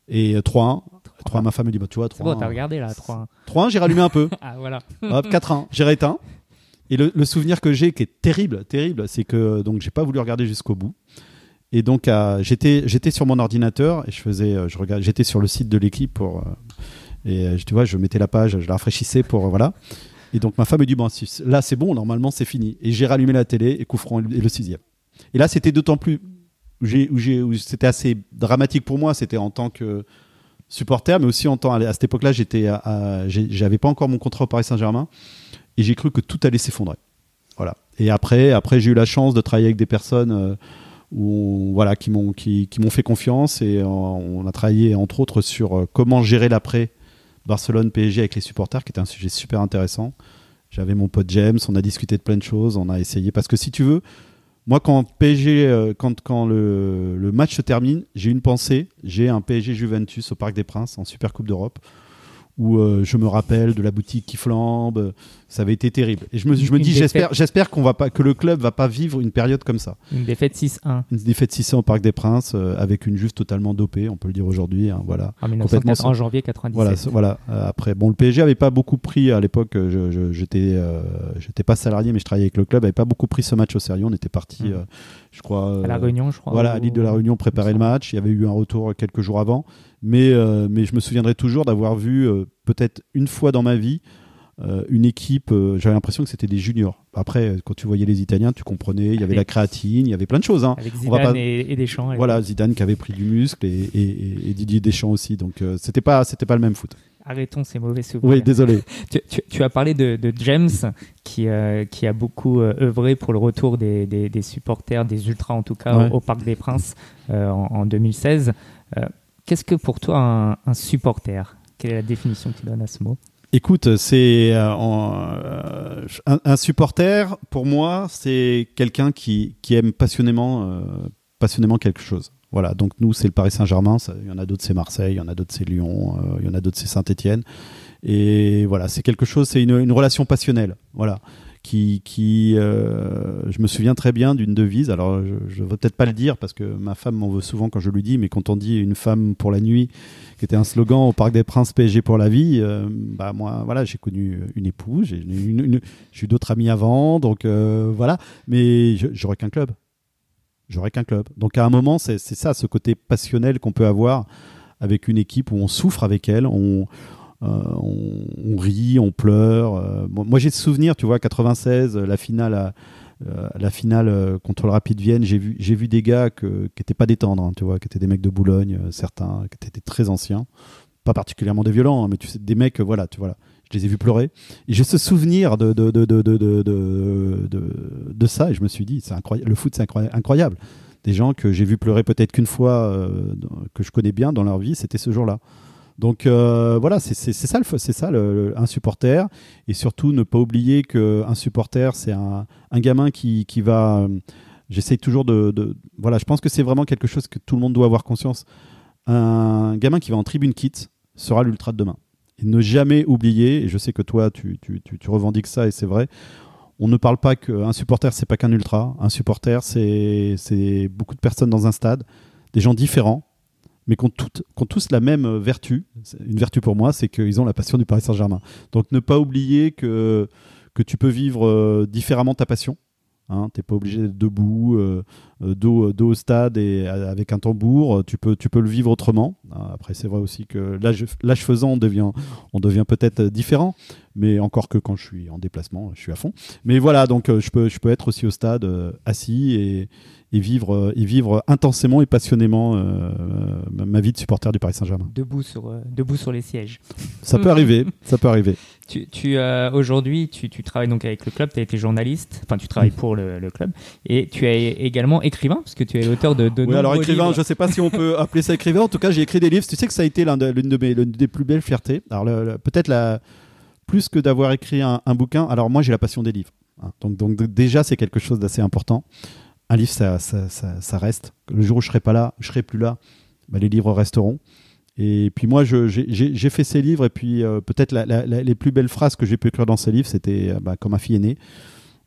Et 3-1. 3-1, ma femme me dit, tu vois, 3-1. C'est bon, t'as regardé là, 3-1. 3-1, j'ai rallumé un peu. Ah, voilà. Hop, 4-1, j'ai rééteint. Et le souvenir que j'ai, qui est terrible, c'est que donc j'ai pas voulu regarder jusqu'au bout. Et donc j'étais sur mon ordinateur et j'étais sur le site de l'équipe tu vois, je mettais la page, je la rafraîchissais pour voilà. Et donc ma femme me dit bon, là c'est bon, normalement c'est fini. Et j'ai rallumé la télé et coup franc et le 6e. Et là c'était d'autant plus où c'était assez dramatique pour moi, c'était en tant que supporter, mais aussi à cette époque-là, j'avais pas encore mon contrat au Paris Saint-Germain et j'ai cru que tout allait s'effondrer. Voilà. Et après j'ai eu la chance de travailler avec des personnes qui m'ont fait confiance et on a travaillé entre autres sur comment gérer l'après Barcelone PSG avec les supporters, qui était un sujet super intéressant. J'avais mon pote James, on a discuté de plein de choses, on a essayé parce que si tu veux, moi quand PSG quand le match se termine, j'ai une pensée, j'ai un PSG Juventus au Parc des Princes en Super Coupe d'Europe où je me rappelle de la boutique qui flambe, ça avait été terrible. Et je me dis, j'espère que le club va pas vivre une période comme ça. Une défaite 6-1. Une défaite 6-1 au Parc des Princes, avec une Juve totalement dopée, on peut le dire aujourd'hui. Hein, voilà. En janvier 97. Voilà. Après, bon, le PSG avait pas beaucoup pris à l'époque. J'étais pas salarié, mais je travaillais avec le club. Avait pas beaucoup pris ce match au sérieux. On était parti, je crois, à La Réunion, je crois. Voilà, à l'île de La Réunion, préparer le match. Il y avait eu un retour quelques jours avant. Mais je me souviendrai toujours d'avoir vu peut-être une fois dans ma vie une équipe, j'avais l'impression que c'était des juniors. Après, quand tu voyais les Italiens, tu comprenais, il y avait la créatine, il y avait plein de choses. Hein. Avec Zidane et Deschamps. Voilà, Zidane qui avait pris du muscle et Didier Deschamps aussi. Donc, c'était pas le même foot. Arrêtons ces mauvais souvenirs. Oui, désolé. Tu as parlé de James qui a beaucoup œuvré pour le retour des supporters, des ultras en tout cas, au Parc des Princes en 2016. Qu'est-ce que pour toi un supporter ? Quelle est la définition que tu donnes à ce mot ? Écoute, c'est un supporter, pour moi, c'est quelqu'un qui aime passionnément quelque chose. Voilà, donc nous, c'est le Paris Saint-Germain, il y en a d'autres, c'est Marseille, il y en a d'autres, c'est Lyon, il y en a d'autres, c'est Saint-Étienne. Et voilà, c'est quelque chose, c'est une relation passionnelle. Voilà. Je me souviens très bien d'une devise. Alors, je ne veux peut-être pas le dire parce que ma femme m'en veut souvent quand je lui dis, mais quand on dit une femme pour la nuit, qui était un slogan au Parc des Princes, PSG pour la vie, moi, voilà, j'ai connu une épouse, j'ai eu d'autres amis avant, donc voilà, mais j'aurais qu'un club. Donc, à un moment, c'est ça, ce côté passionnel qu'on peut avoir avec une équipe où on souffre avec elle, on rit, on pleure. Moi, j'ai ce souvenir, tu vois, 96, la finale contre le Rapid Vienne, j'ai vu des gars qui n'étaient pas des tendres, hein, tu vois, qui étaient des mecs de Boulogne, certains qui étaient très anciens, pas particulièrement des violents, hein, mais tu sais, des mecs, voilà, je les ai vus pleurer. Et j'ai ce souvenir de ça, et je me suis dit, c'est incroyable, le foot, c'est incroyable. Des gens que j'ai vus pleurer peut-être qu'une fois, que je connais bien dans leur vie, c'était ce jour-là. Donc voilà, c'est ça un supporter, et surtout ne pas oublier qu'un supporter, c'est un gamin qui va. J'essaye toujours voilà, je pense que c'est vraiment quelque chose que tout le monde doit avoir conscience. Un gamin qui va en tribune quitte sera l'ultra de demain. Et ne jamais oublier, et je sais que toi tu revendiques ça, et c'est vrai. On ne parle pas qu'un supporter, c'est pas qu'un ultra. Un supporter, c'est beaucoup de personnes dans un stade, des gens différents, mais qui ont tous la même vertu. Une vertu pour moi, c'est qu'ils ont la passion du Paris Saint-Germain. Donc ne pas oublier que tu peux vivre différemment ta passion. Hein, t'es pas obligé d'être debout, dos au stade et avec un tambour. Tu peux le vivre autrement. Après, c'est vrai aussi que l'âge faisant, on devient peut-être différent. Mais encore que quand je suis en déplacement, je suis à fond. Mais voilà, donc je peux être aussi au stade assis et vivre intensément et passionnément ma vie de supporter du Paris Saint-Germain. Debout sur les sièges. Ça peut arriver, ça peut arriver. Aujourd'hui, tu travailles donc avec le club, tu as été journaliste, enfin tu travailles pour le club, et tu es également écrivain, parce que tu es l'auteur de oui, alors écrivain, livres. je ne sais pas si on peut appeler ça écrivain, en tout cas j'ai écrit des livres, tu sais que ça a été l'une des plus belles fiertés. Alors peut-être plus que d'avoir écrit un bouquin, alors moi j'ai la passion des livres, hein. Donc déjà c'est quelque chose d'assez important. Un livre ça reste, le jour où je ne serai pas là, je ne serai plus là, les livres resteront. Et puis moi, j'ai fait ces livres, et puis peut-être les plus belles phrases que j'ai pu écrire dans ces livres, c'était comme ma fille aînée,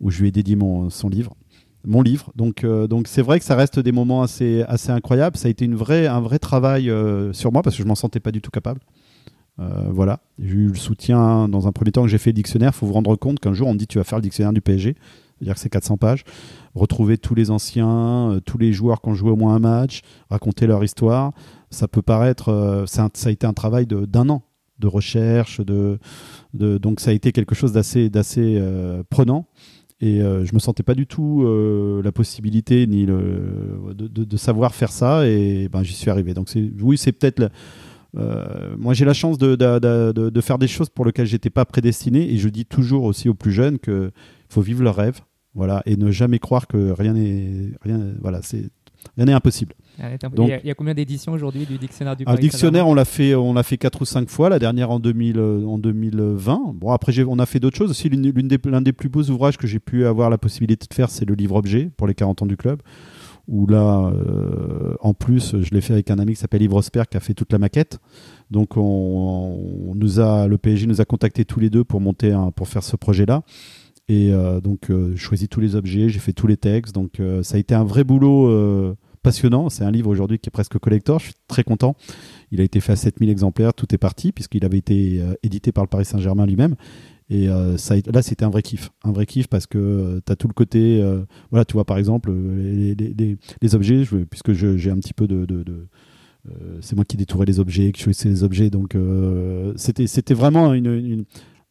où je lui ai dédié mon livre. Donc c'est vrai que ça reste des moments assez incroyables. Ça a été un vrai travail sur moi, parce que je m'en sentais pas du tout capable. Voilà, j'ai eu le soutien dans un premier temps que j'ai fait le dictionnaire. Il faut vous rendre compte qu'un jour on me dit tu vas faire le dictionnaire du PSG, c'est-à-dire que c'est 400 pages, retrouver tous les anciens, tous les joueurs qui ont joué au moins un match, raconter leur histoire. Ça peut paraître, ça a été un travail d'un an de recherche, donc ça a été quelque chose d'assez prenant. Et je me sentais pas du tout la possibilité ni de savoir faire ça, et j'y suis arrivé. Donc c'est peut-être moi j'ai la chance de faire des choses pour lesquelles j'étais pas prédestiné, et je dis toujours aussi aux plus jeunes qu'il faut vivre leur rêve, voilà, et ne jamais croire que rien n'est impossible. Donc, il y a combien d'éditions aujourd'hui du dictionnaire du Paris Saint-Germain ? Dictionnaire, on l'a fait 4 ou 5 fois, la dernière en 2020. Bon, après on a fait d'autres choses aussi. L'un des plus beaux ouvrages que j'ai pu avoir la possibilité de faire, c'est le livre objet pour les 40 ans du club, où là en plus je l'ai fait avec un ami qui s'appelle Yves Rosper, qui a fait toute la maquette. Donc le PSG nous a contactés tous les deux pour faire ce projet là, et donc j'ai choisi tous les objets, j'ai fait tous les textes, donc ça a été un vrai boulot passionnant. C'est un livre aujourd'hui qui est presque collector, je suis très content. Il a été fait à 7000 exemplaires, tout est parti puisqu'il avait été édité par le Paris Saint-Germain lui-même. Et là, c'était un vrai kiff parce que tu as tout le côté. Voilà, tu vois, par exemple, les objets, puisque j'ai un petit peu c'est moi qui détourais les objets, qui choisissais les objets. Donc, c'était vraiment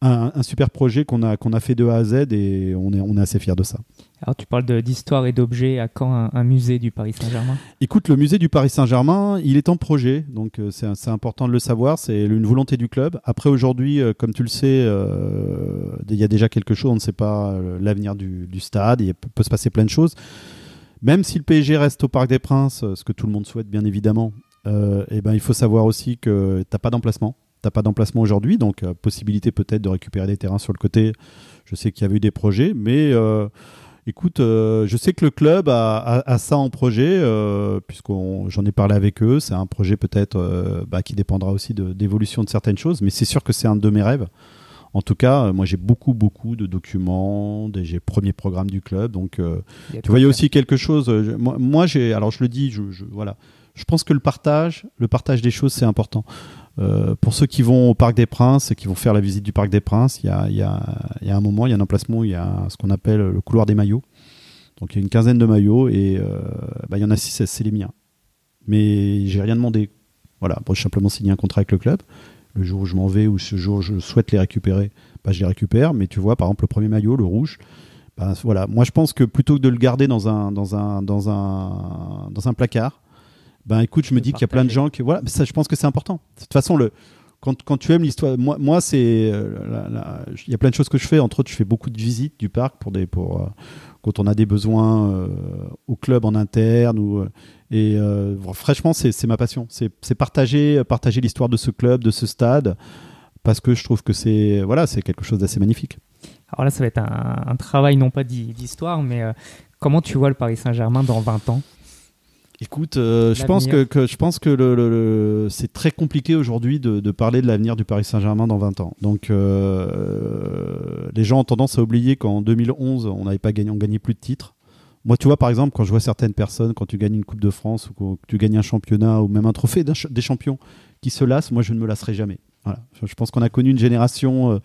un super projet qu'on a fait de A à Z, et on est assez fiers de ça. Alors, tu parles d'histoire et d'objets. À quand un musée du Paris Saint-Germain ? Écoute, le musée du Paris Saint-Germain, il est en projet, donc c'est important de le savoir. C'est une volonté du club. Après, aujourd'hui, comme tu le sais, il y a déjà quelque chose. On ne sait pas l'avenir du stade. Il peut se passer plein de choses. Même si le PSG reste au Parc des Princes, ce que tout le monde souhaite, bien évidemment, il faut savoir aussi que tu n'as pas d'emplacement. T'as pas d'emplacement aujourd'hui, donc possibilité peut-être de récupérer des terrains sur le côté. Je sais qu'il y avait eu des projets, mais écoute, je sais que le club a ça en projet, j'en ai parlé avec eux. C'est un projet peut-être qui dépendra aussi d'évolution de certaines choses, mais c'est sûr que c'est un de mes rêves. En tout cas, moi j'ai beaucoup de documents, j'ai le premier programme du club, donc tu voyais aussi quelque chose. Moi alors je le dis, voilà. Je pense que le partage des choses, c'est important. Pour ceux qui vont au Parc des Princes et qui vont faire la visite du Parc des Princes, il y a un moment, il y a un emplacement où il y a ce qu'on appelle le couloir des maillots. Donc il y a une quinzaine de maillots, et il y en a 6, c'est les miens. Mais j'ai rien demandé. Voilà, j'ai simplement signé un contrat avec le club. Le jour où je m'en vais ou ce jour où je souhaite les récupérer, je les récupère. Mais tu vois, par exemple, le premier maillot, le rouge, voilà. Moi je pense que plutôt que de le garder dans un placard, écoute, je me dis qu'il y a plein de gens qui... Voilà, ça, je pense que c'est important. De toute façon, quand tu aimes l'histoire... Moi c'est... Il y a plein de choses que je fais. Entre autres, je fais beaucoup de visites du parc quand on a des besoins au club en interne. Franchement, c'est ma passion. C'est partager l'histoire de ce club, de ce stade, parce que je trouve que c'est quelque chose d'assez magnifique. Alors là, ça va être un travail non pas d'histoire, mais comment tu vois le Paris Saint-Germain dans 20 ans ? Écoute, je pense que c'est très compliqué aujourd'hui de parler de l'avenir du Paris Saint-Germain dans 20 ans. Donc, les gens ont tendance à oublier qu'en 2011, on gagnait plus de titres. Moi, tu vois, par exemple, quand je vois certaines personnes, quand tu gagnes une Coupe de France ou que tu gagnes un championnat ou même un trophée des champions qui se lassent, moi, je ne me lasserai jamais. Voilà. Je pense qu'on a connu une génération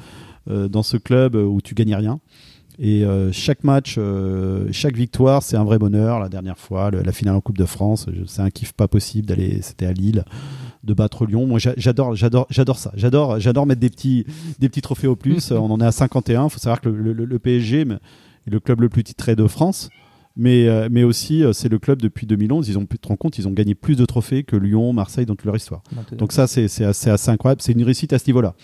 dans ce club où tu gagnais rien. Et chaque match, chaque victoire, c'est un vrai bonheur. La dernière fois, la finale en Coupe de France, c'est un kiff pas possible c'était à Lille, de battre Lyon. Moi, j'adore ça. J'adore mettre des petits trophées au plus. On en est à 51. Il faut savoir que le PSG est le club le plus titré de France. Mais aussi, c'est le club depuis 2011. Tu te rends compte, ils ont gagné plus de trophées que Lyon, Marseille dans toute leur histoire. Donc ça, c'est assez incroyable. C'est une réussite à ce niveau-là.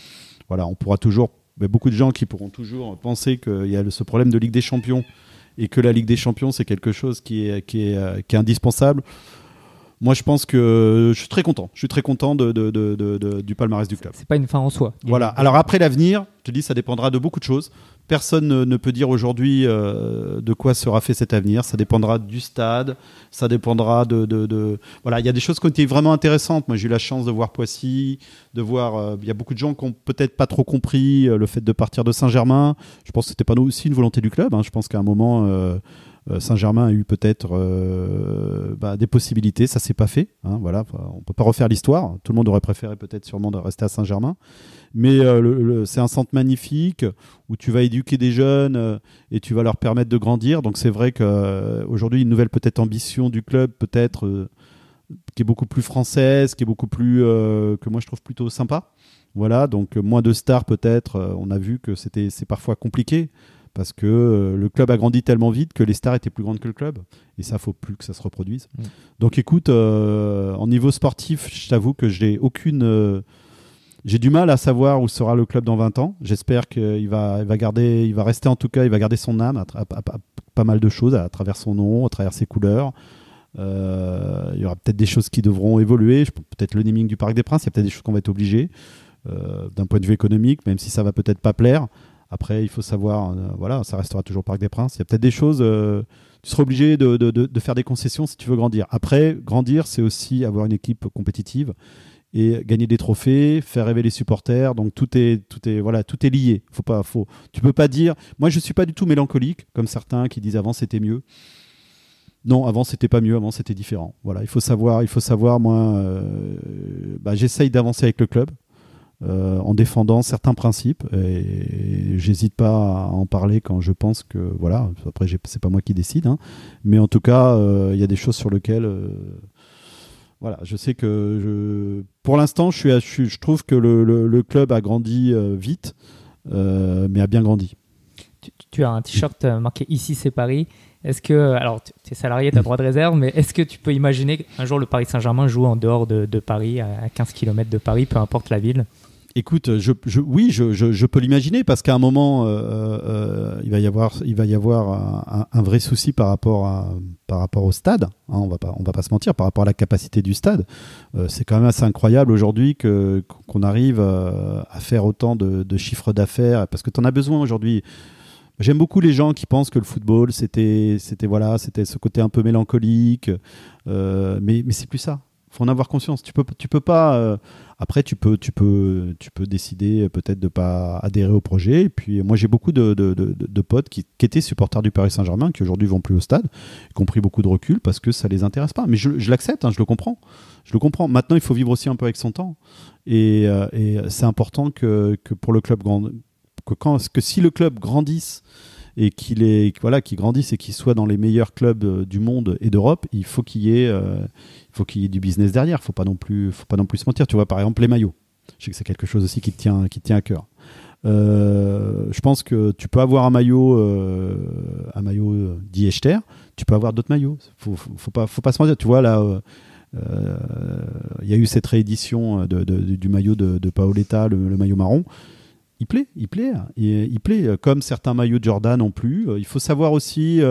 Voilà, on pourra toujours... beaucoup de gens qui pourront toujours penser qu'il y a ce problème de Ligue des Champions et que la Ligue des Champions, c'est quelque chose qui est indispensable. Moi, je pense que je suis très content. Je suis très content du palmarès du club. C'est pas une fin en soi. Voilà. Alors après, l'avenir, je te dis, ça dépendra de beaucoup de choses. Personne ne peut dire aujourd'hui de quoi sera fait cet avenir. Ça dépendra du stade. Ça dépendra Voilà, il y a des choses qui ont été vraiment intéressantes. Moi, j'ai eu la chance de voir Poissy, de voir... Il y a beaucoup de gens qui n'ont peut-être pas trop compris le fait de partir de Saint-Germain. Je pense que c'était pas aussi une volonté du club. Je pense qu'à un moment... Saint-Germain a eu peut-être des possibilités, ça s'est pas fait. Hein, voilà, on peut pas refaire l'histoire. Tout le monde aurait préféré peut-être sûrement de rester à Saint-Germain. Mais c'est un centre magnifique où tu vas éduquer des jeunes et tu vas leur permettre de grandir. Donc c'est vrai qu'aujourd'hui, une nouvelle peut-être ambition du club, peut-être qui est beaucoup plus française, qui est beaucoup plus que moi je trouve plutôt sympa. Voilà, donc moins de stars peut-être. On a vu que c'est parfois compliqué. Parce que le club a grandi tellement vite que les stars étaient plus grandes que le club. Et ça, il ne faut plus que ça se reproduise. Donc écoute, en niveau sportif, je t'avoue que j'ai du mal à savoir où sera le club dans 20 ans. J'espère qu'il va rester en tout cas, il va garder son âme à pas mal de choses à travers son nom, à travers ses couleurs. Il y aura peut-être des choses qui devront évoluer. Peut-être le naming du Parc des Princes, il y a peut-être des choses qu'on va être obligés d'un point de vue économique, même si ça va peut-être pas plaire. Après, il faut savoir, ça restera toujours Parc des Princes. Il y a peut-être des choses, tu seras obligé de faire des concessions si tu veux grandir. Après, grandir, c'est aussi avoir une équipe compétitive et gagner des trophées, faire rêver les supporters. Donc tout est lié. Tu peux pas dire. Moi, je suis pas du tout mélancolique comme certains qui disent avant c'était mieux. Non, avant c'était pas mieux, avant c'était différent. Voilà, il faut savoir. Moi, j'essaye d'avancer avec le club. En défendant certains principes et j'hésite pas à en parler quand je pense que voilà, après c'est pas moi qui décide, hein, mais en tout cas il y a des choses sur lesquelles je sais que pour l'instant je trouve que le club a grandi vite mais a bien grandi. Tu as un t-shirt marqué ici c'est Paris. Est-ce que, alors tu es salarié, tu as droit de réserve, mais est-ce que tu peux imaginer qu'un jour le Paris Saint-Germain joue en dehors de Paris, à 15 km de Paris, peu importe la ville? Écoute, oui, je peux l'imaginer parce qu'à un moment, il va y avoir un vrai souci par rapport au stade. Hein, on va pas se mentir, par rapport à la capacité du stade. C'est quand même assez incroyable aujourd'hui qu'on arrive à faire autant de chiffres d'affaires parce que tu en as besoin aujourd'hui. J'aime beaucoup les gens qui pensent que le football c'était ce côté un peu mélancolique, mais c'est plus ça. Faut en avoir conscience. Tu peux pas. Après, tu peux décider peut-être de pas adhérer au projet. Et puis, moi, j'ai beaucoup de potes qui étaient supporters du Paris Saint-Germain, qui aujourd'hui vont plus au stade, qui ont pris beaucoup de recul parce que ça les intéresse pas. Mais je l'accepte, hein, je le comprends. Maintenant, il faut vivre aussi un peu avec son temps. Et c'est important que pour le club que si le club grandisse et qu'il grandisse et qu'il soit dans les meilleurs clubs du monde et d'Europe, il faut qu'il y ait du business derrière. Faut pas non plus se mentir. Tu vois, par exemple, les maillots. Je sais que c'est quelque chose aussi qui te tient à cœur. Je pense que tu peux avoir un maillot dit Echter, tu peux avoir d'autres maillots. Faut pas se mentir. Tu vois là, il y a eu cette réédition du maillot de Paoletta, le maillot marron. Il plaît, comme certains maillots de Jordan non plus. Il faut savoir aussi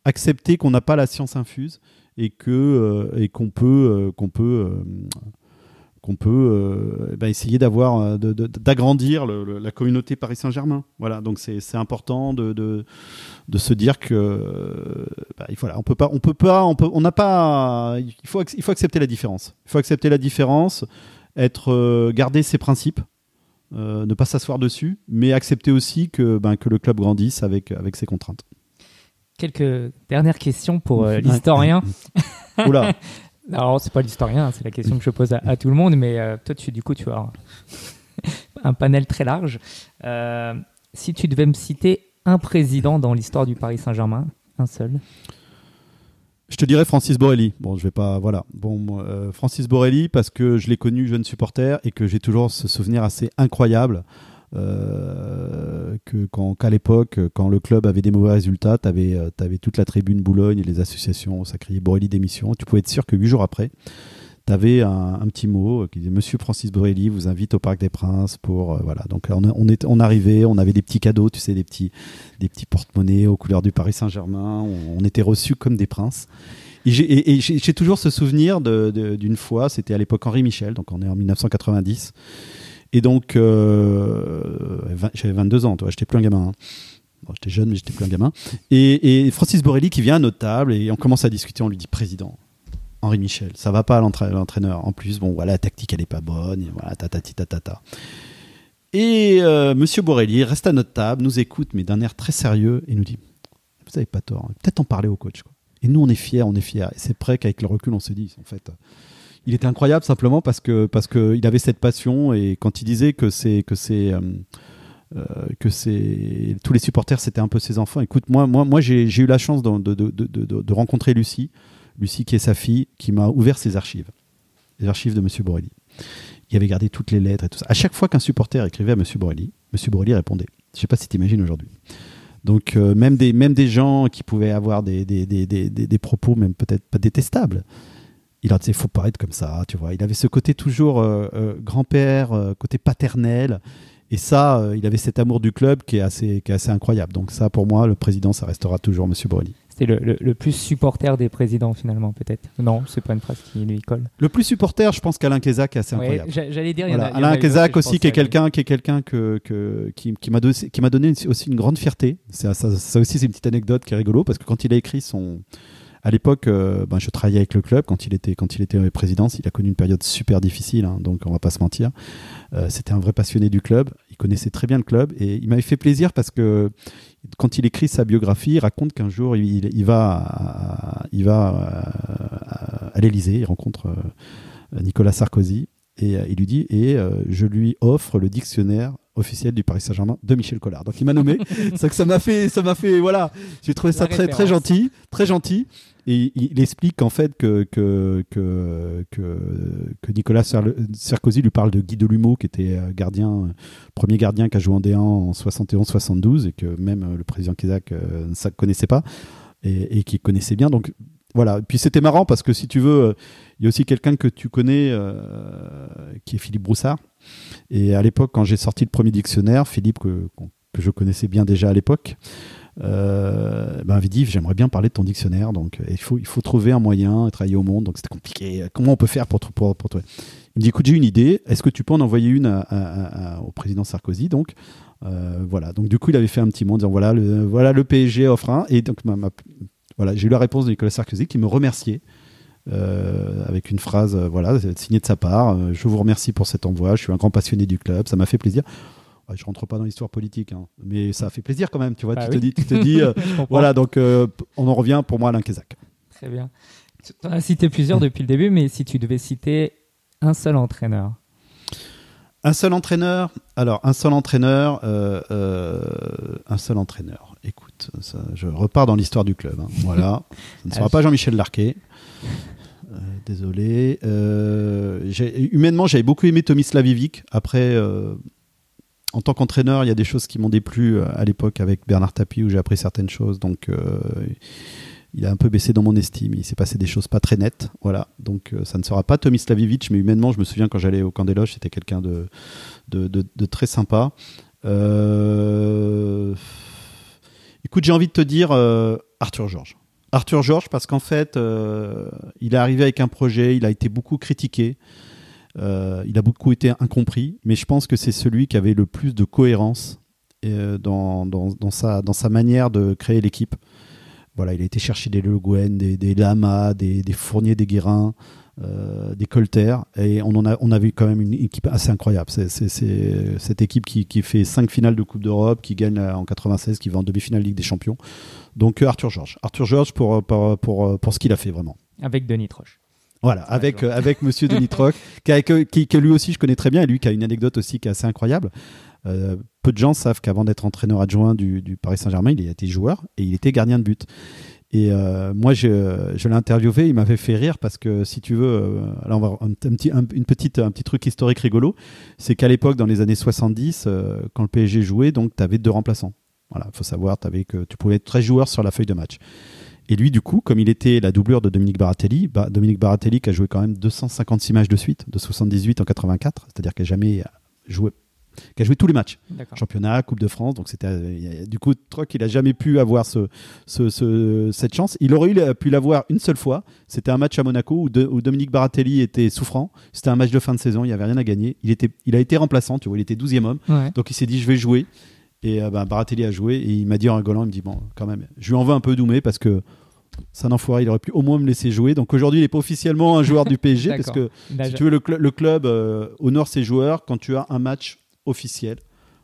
accepter qu'on n'a pas la science infuse et qu'on peut essayer d'agrandir la communauté Paris Saint-Germain. Voilà, donc c'est important de se dire que il faut accepter la différence. Il faut accepter la différence, garder ses principes. Ne pas s'asseoir dessus, mais accepter aussi que le club grandisse avec ses contraintes. Quelques dernières questions pour l'historien. Oula. Alors, c'est pas l'historien, c'est la question que je pose à tout le monde, mais toi, tu as un panel très large. Si tu devais me citer un président dans l'histoire du Paris Saint-Germain, un seul. Je te dirais Francis Borrelli. Bon, je vais pas, voilà. Bon, Francis Borrelli parce que je l'ai connu jeune supporter et que j'ai toujours ce souvenir assez incroyable qu'à l'époque, quand le club avait des mauvais résultats, t'avais toute la tribune Boulogne et les associations, ça criait Borrelli démission. Tu pouvais être sûr que 8 jours après, t'avais un petit mot qui disait Monsieur Francis Borrelli vous invite au Parc des Princes pour voilà. Donc on arrivait, on avait des petits cadeaux, tu sais, des petits porte-monnaies aux couleurs du Paris Saint-Germain. On était reçus comme des princes. Et j'ai toujours ce souvenir d'une fois, c'était à l'époque Henri Michel, donc on est en 1990. Et donc j'avais 22 ans, toi, j'étais plus un gamin. Hein. Bon, j'étais jeune, mais j'étais plus un gamin. Et Francis Borrelli qui vient à notre table et on commence à discuter, on lui dit président. Henri Michel, ça va pas l'entraîneur. En plus, bon, voilà, la tactique elle est pas bonne, et voilà, ta. Et Monsieur Borrelli reste à notre table, nous écoute, mais d'un air très sérieux, et nous dit vous n'avez pas tort. Peut-être en parler au coach, quoi. Et nous, on est fiers. Et c'est vrai qu'avec le recul, on se dit, en fait, il était incroyable simplement parce que il avait cette passion. Et quand il disait que tous les supporters, c'était un peu ses enfants. Écoute, moi, j'ai eu la chance de rencontrer Lucie qui est sa fille, qui m'a ouvert ses archives, les archives de Monsieur Borelli. Il avait gardé toutes les lettres et tout ça. À chaque fois qu'un supporter écrivait à Monsieur Borelli répondait. Je ne sais pas si tu imagines aujourd'hui. Donc même des gens qui pouvaient avoir des propos même peut-être pas détestables, il leur disait faut pas être comme ça, tu vois. Il avait ce côté toujours grand-père, côté paternel, et ça, il avait cet amour du club qui est assez incroyable. Donc ça, pour moi, le président, ça restera toujours Monsieur Borelli. C'était le plus supporter des présidents finalement, peut-être. Non, c'est pas une phrase qui lui colle. Le plus supporter, je pense qu'Alain Kézak est assez incroyable. J'allais dire. Voilà. Alain Kézak aussi, qui est quelqu'un qui m'a donné aussi une grande fierté. Ça aussi, c'est une petite anecdote qui est rigolo parce que quand il a écrit à l'époque, je travaillais avec le club quand il était en présidence. Il a connu une période super difficile, hein, donc on va pas se mentir. C'était un vrai passionné du club. Il connaissait très bien le club et il m'avait fait plaisir parce que quand il écrit sa biographie, il raconte qu'un jour il va à l'Élysée, il rencontre Nicolas Sarkozy et il lui dit je lui offre le dictionnaire officiel du Paris Saint-Germain de Michel Collard. Donc il m'a nommé. C'est que ça m'a fait voilà. J'ai trouvé ça très gentil, très gentil. Et il explique qu'en fait que Nicolas Sarkozy lui parle de Guy Delumeau, qui était premier gardien qui a joué en D1 en 71-72 et que même le président Kézak ne connaissait pas et qui connaissait bien. Donc voilà. Puis c'était marrant parce que si tu veux, il y a aussi quelqu'un que tu connais qui est Philippe Broussard. Et à l'époque, quand j'ai sorti le premier dictionnaire, Philippe, que je connaissais bien déjà à l'époque, m'avait dit j'aimerais bien parler de ton dictionnaire, donc il faut trouver un moyen de travailler au Monde, donc c'était compliqué. Comment on peut faire pour toi? Il me dit écoute, j'ai une idée, est-ce que tu peux en envoyer une au président Sarkozy? Donc voilà, donc du coup il avait fait un petit mot en disant voilà le PSG offre un, et donc voilà, j'ai eu la réponse de Nicolas Sarkozy qui me remerciait. Avec une phrase signée de sa part, je vous remercie pour cet envoi, je suis un grand passionné du club, ça m'a fait plaisir. Je rentre pas dans l'histoire politique, hein, mais ça a fait plaisir quand même, tu vois. Tu te dis voilà, donc on en revient pour moi à Alain Kézak. Très bien. Tu en as cité plusieurs depuis le début, mais si tu devais citer un seul entraîneur. Écoute, je repars dans l'histoire du club, hein. Voilà. Ça ne sera pas Jean-Michel Larquet. Désolé. Humainement, j'avais beaucoup aimé Tomislav Ivic. Après, en tant qu'entraîneur, il y a des choses qui m'ont déplu à l'époque avec Bernard Tapie où j'ai appris certaines choses. Donc, il a un peu baissé dans mon estime. Il s'est passé des choses pas très nettes. Voilà. Donc, ça ne sera pas Tomislav Ivic, mais humainement, je me souviens quand j'allais au Camp des Loges, c'était quelqu'un de très sympa. Écoute, j'ai envie de te dire Arthur Georges. Arthur Georges, parce qu'en fait, il est arrivé avec un projet, il a été beaucoup critiqué. Il a beaucoup été incompris, mais je pense que c'est celui qui avait le plus de cohérence dans sa manière de créer l'équipe. Voilà, il a été chercher des Le Guen, des Lama, des Fournier, des Guérin, des Colter, et on a vu quand même une équipe assez incroyable. C'est cette équipe qui fait 5 finales de Coupe d'Europe, qui gagne en 96, qui va en demi-finale Ligue des Champions. Donc Arthur Georges pour ce qu'il a fait vraiment. Avec Denis Troche. Voilà, avec Monsieur Denis Troche, que lui aussi je connais très bien, et lui qui a une anecdote aussi qui est assez incroyable. Peu de gens savent qu'avant d'être entraîneur adjoint du Paris Saint-Germain, il a été joueur et il était gardien de but. Et moi, je l'ai interviewé, il m'avait fait rire parce que, si tu veux, là on va un petit truc historique rigolo, c'est qu'à l'époque, dans les années 70, quand le PSG jouait, donc tu avais 2 remplaçants. Voilà, il faut savoir, tu pouvais être 13 joueurs sur la feuille de match. Et lui, du coup, comme il était la doublure de Dominique Baratelli qui a joué quand même 256 matchs de suite, de 78 en 84, c'est-à-dire qu'il n'a jamais joué, qui a joué tous les matchs. D'accord. Championnat, Coupe de France, donc du coup, Troc, il n'a jamais pu avoir cette chance. Il aurait pu l'avoir une seule fois, c'était un match à Monaco où Dominique Baratelli était souffrant, c'était un match de fin de saison, il n'y avait rien à gagner, il a été remplaçant, tu vois, il était 12e homme, ouais. Donc il s'est dit je vais jouer. Et Baratelli a joué et il m'a dit en rigolant, il me dit bon, quand même, je lui en veux un peu Doumé parce que c'est un enfoiré, il aurait pu au moins me laisser jouer. Donc aujourd'hui, il n'est pas officiellement un joueur du PSG parce que si tu veux, le club honore ses joueurs quand tu as un match officiel.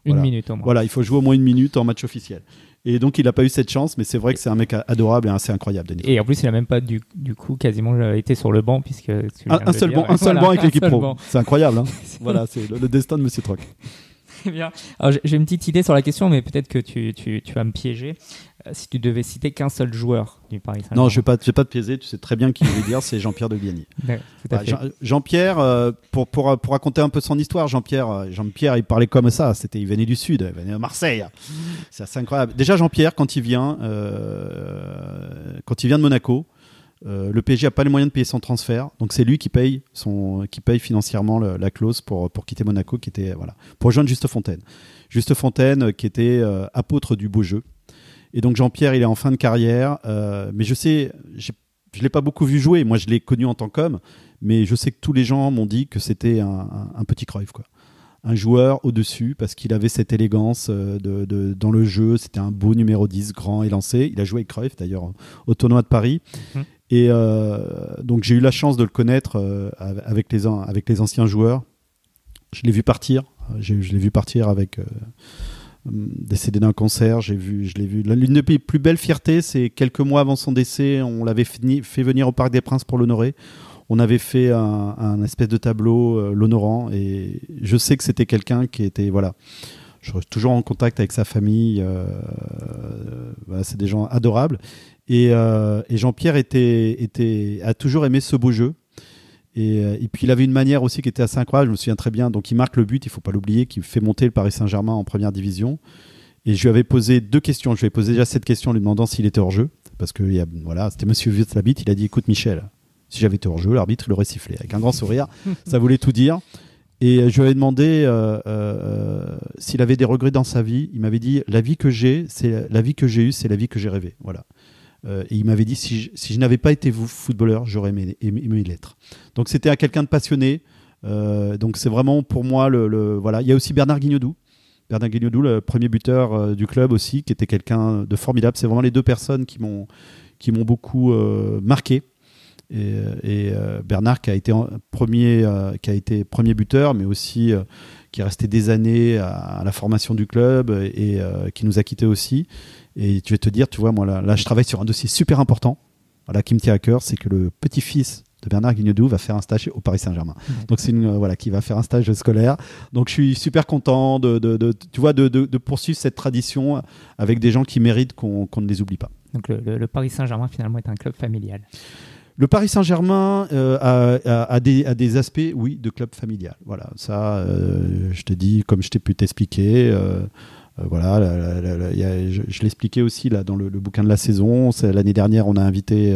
Une minute au moins. Voilà, il faut jouer au moins 1 minute en match officiel. Et donc, il n'a pas eu cette chance, mais c'est vrai que c'est un mec adorable et assez incroyable, Denis. Et en plus, il n'a même pas du coup quasiment été sur le banc, puisque un seul banc avec l'équipe pro. C'est incroyable. Hein. Voilà, c'est le destin de Monsieur Troc. Très bien. Alors, j'ai une petite idée sur la question, mais peut-être que tu vas me piéger. Si tu devais citer qu'un seul joueur du Paris Saint-Germain. Non, je vais pas te piéger. Tu sais très bien qui je vais dire, c'est Jean-Pierre de Vianney. Jean-Pierre, pour raconter un peu son histoire, Jean-Pierre, il parlait comme ça. Il venait du Sud, il venait de Marseille. C'est assez incroyable. Déjà, Jean-Pierre, quand il vient de Monaco, le PSG a pas les moyens de payer son transfert, donc c'est lui qui paye financièrement la clause pour quitter Monaco, qui était pour rejoindre Juste Fontaine, qui était apôtre du beau jeu. Et donc Jean-Pierre, il est en fin de carrière, mais je l'ai pas beaucoup vu jouer. Moi, je l'ai connu en tant qu'homme, mais je sais que tous les gens m'ont dit que c'était un petit Cruyff, quoi. Un joueur au-dessus, parce qu'il avait cette élégance dans le jeu. C'était un beau numéro 10, grand, élancé. Il a joué avec Cruyff, d'ailleurs, au tournoi de Paris. Et donc, j'ai eu la chance de le connaître avec les anciens joueurs. Je l'ai vu partir. Je l'ai vu partir avec... décédé d'un cancer, je l'ai vu. L'une des plus belles fiertés, c'est quelques mois avant son décès, on l'avait fait venir au Parc des Princes pour l'honorer. On avait fait un espèce de tableau l'honorant, et je sais que c'était quelqu'un qui était je suis toujours en contact avec sa famille. C'est des gens adorables. Et Jean-Pierre a toujours aimé ce beau jeu. Et puis il avait une manière aussi qui était assez incroyable, je me souviens très bien. Donc il marque le but, il faut pas l'oublier, qui fait monter le Paris Saint-Germain en première division. Et je lui avais posé 2 questions. Je lui avais posé déjà cette question en lui demandant s'il était hors jeu, parce que c'était Monsieur Vieux-Labit. Il a dit écoute Michel, si j'avais été hors jeu, l'arbitre l'aurait sifflé avec un grand sourire. Ça voulait tout dire. Et je lui avais demandé s'il avait des regrets dans sa vie. Il m'avait dit la vie que j'ai, c'est la vie que j'ai eue, c'est la vie que j'ai rêvée. Voilà. Et il m'avait dit si je n'avais pas été footballeur, j'aurais aimé l'être. Donc c'était quelqu'un de passionné. Donc c'est vraiment pour moi voilà. Il y a aussi Bernard Guignaudou, le premier buteur du club aussi, qui était quelqu'un de formidable. C'est vraiment les 2 personnes qui m'ont beaucoup marqué. Et Bernard qui a été premier buteur, mais aussi qui est resté des années à la formation du club et qui nous a quittés aussi. Et je vais te dire, tu vois, moi là je travaille sur un dossier super important, qui me tient à cœur, c'est que le petit-fils de Bernard Guignaudou va faire un stage au Paris Saint-Germain. Donc c'est qui va faire un stage scolaire. Donc je suis super content de poursuivre cette tradition avec des gens qui méritent qu'on ne les oublie pas. Donc le Paris Saint-Germain finalement est un club familial. Le Paris Saint-Germain a des aspects, oui, de club familial. Voilà, ça, je te dis, comme je t'ai pu t'expliquer. Je l'expliquais aussi là dans le bouquin de la saison. L'année dernière,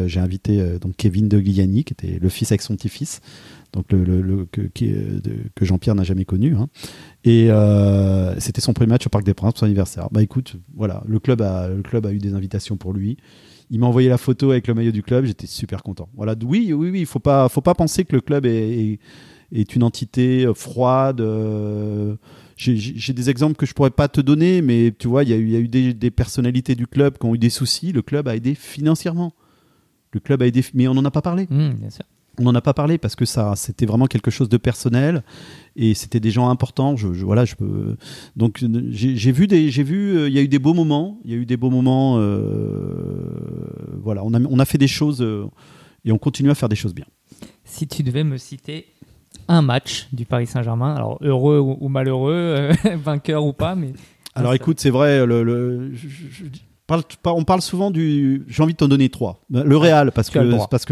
j'ai invité donc Kevin de Gliani, qui était le fils avec son petit-fils, donc que Jean-Pierre n'a jamais connu. Hein. Et c'était son premier match au Parc des Princes pour son anniversaire. Bah écoute, voilà, le club a eu des invitations pour lui. Il m'a envoyé la photo avec le maillot du club. J'étais super content. Voilà, oui, il faut pas penser que le club est une entité froide. J'ai des exemples que je pourrais pas te donner, mais tu vois, il y a eu des personnalités du club qui ont eu des soucis. Le club a aidé financièrement. Mais on n'en a pas parlé. Bien sûr. On n'en a pas parlé parce que c'était vraiment quelque chose de personnel et c'était des gens importants. Donc j'ai vu, il y a eu des beaux moments. On a fait des choses et on continue à faire des choses bien. Si tu devais me citer un match du Paris Saint-Germain, alors heureux ou malheureux, vainqueur ou pas, mais... Alors écoute, c'est vrai, on parle souvent j'ai envie de t'en donner 3. Le Real, parce que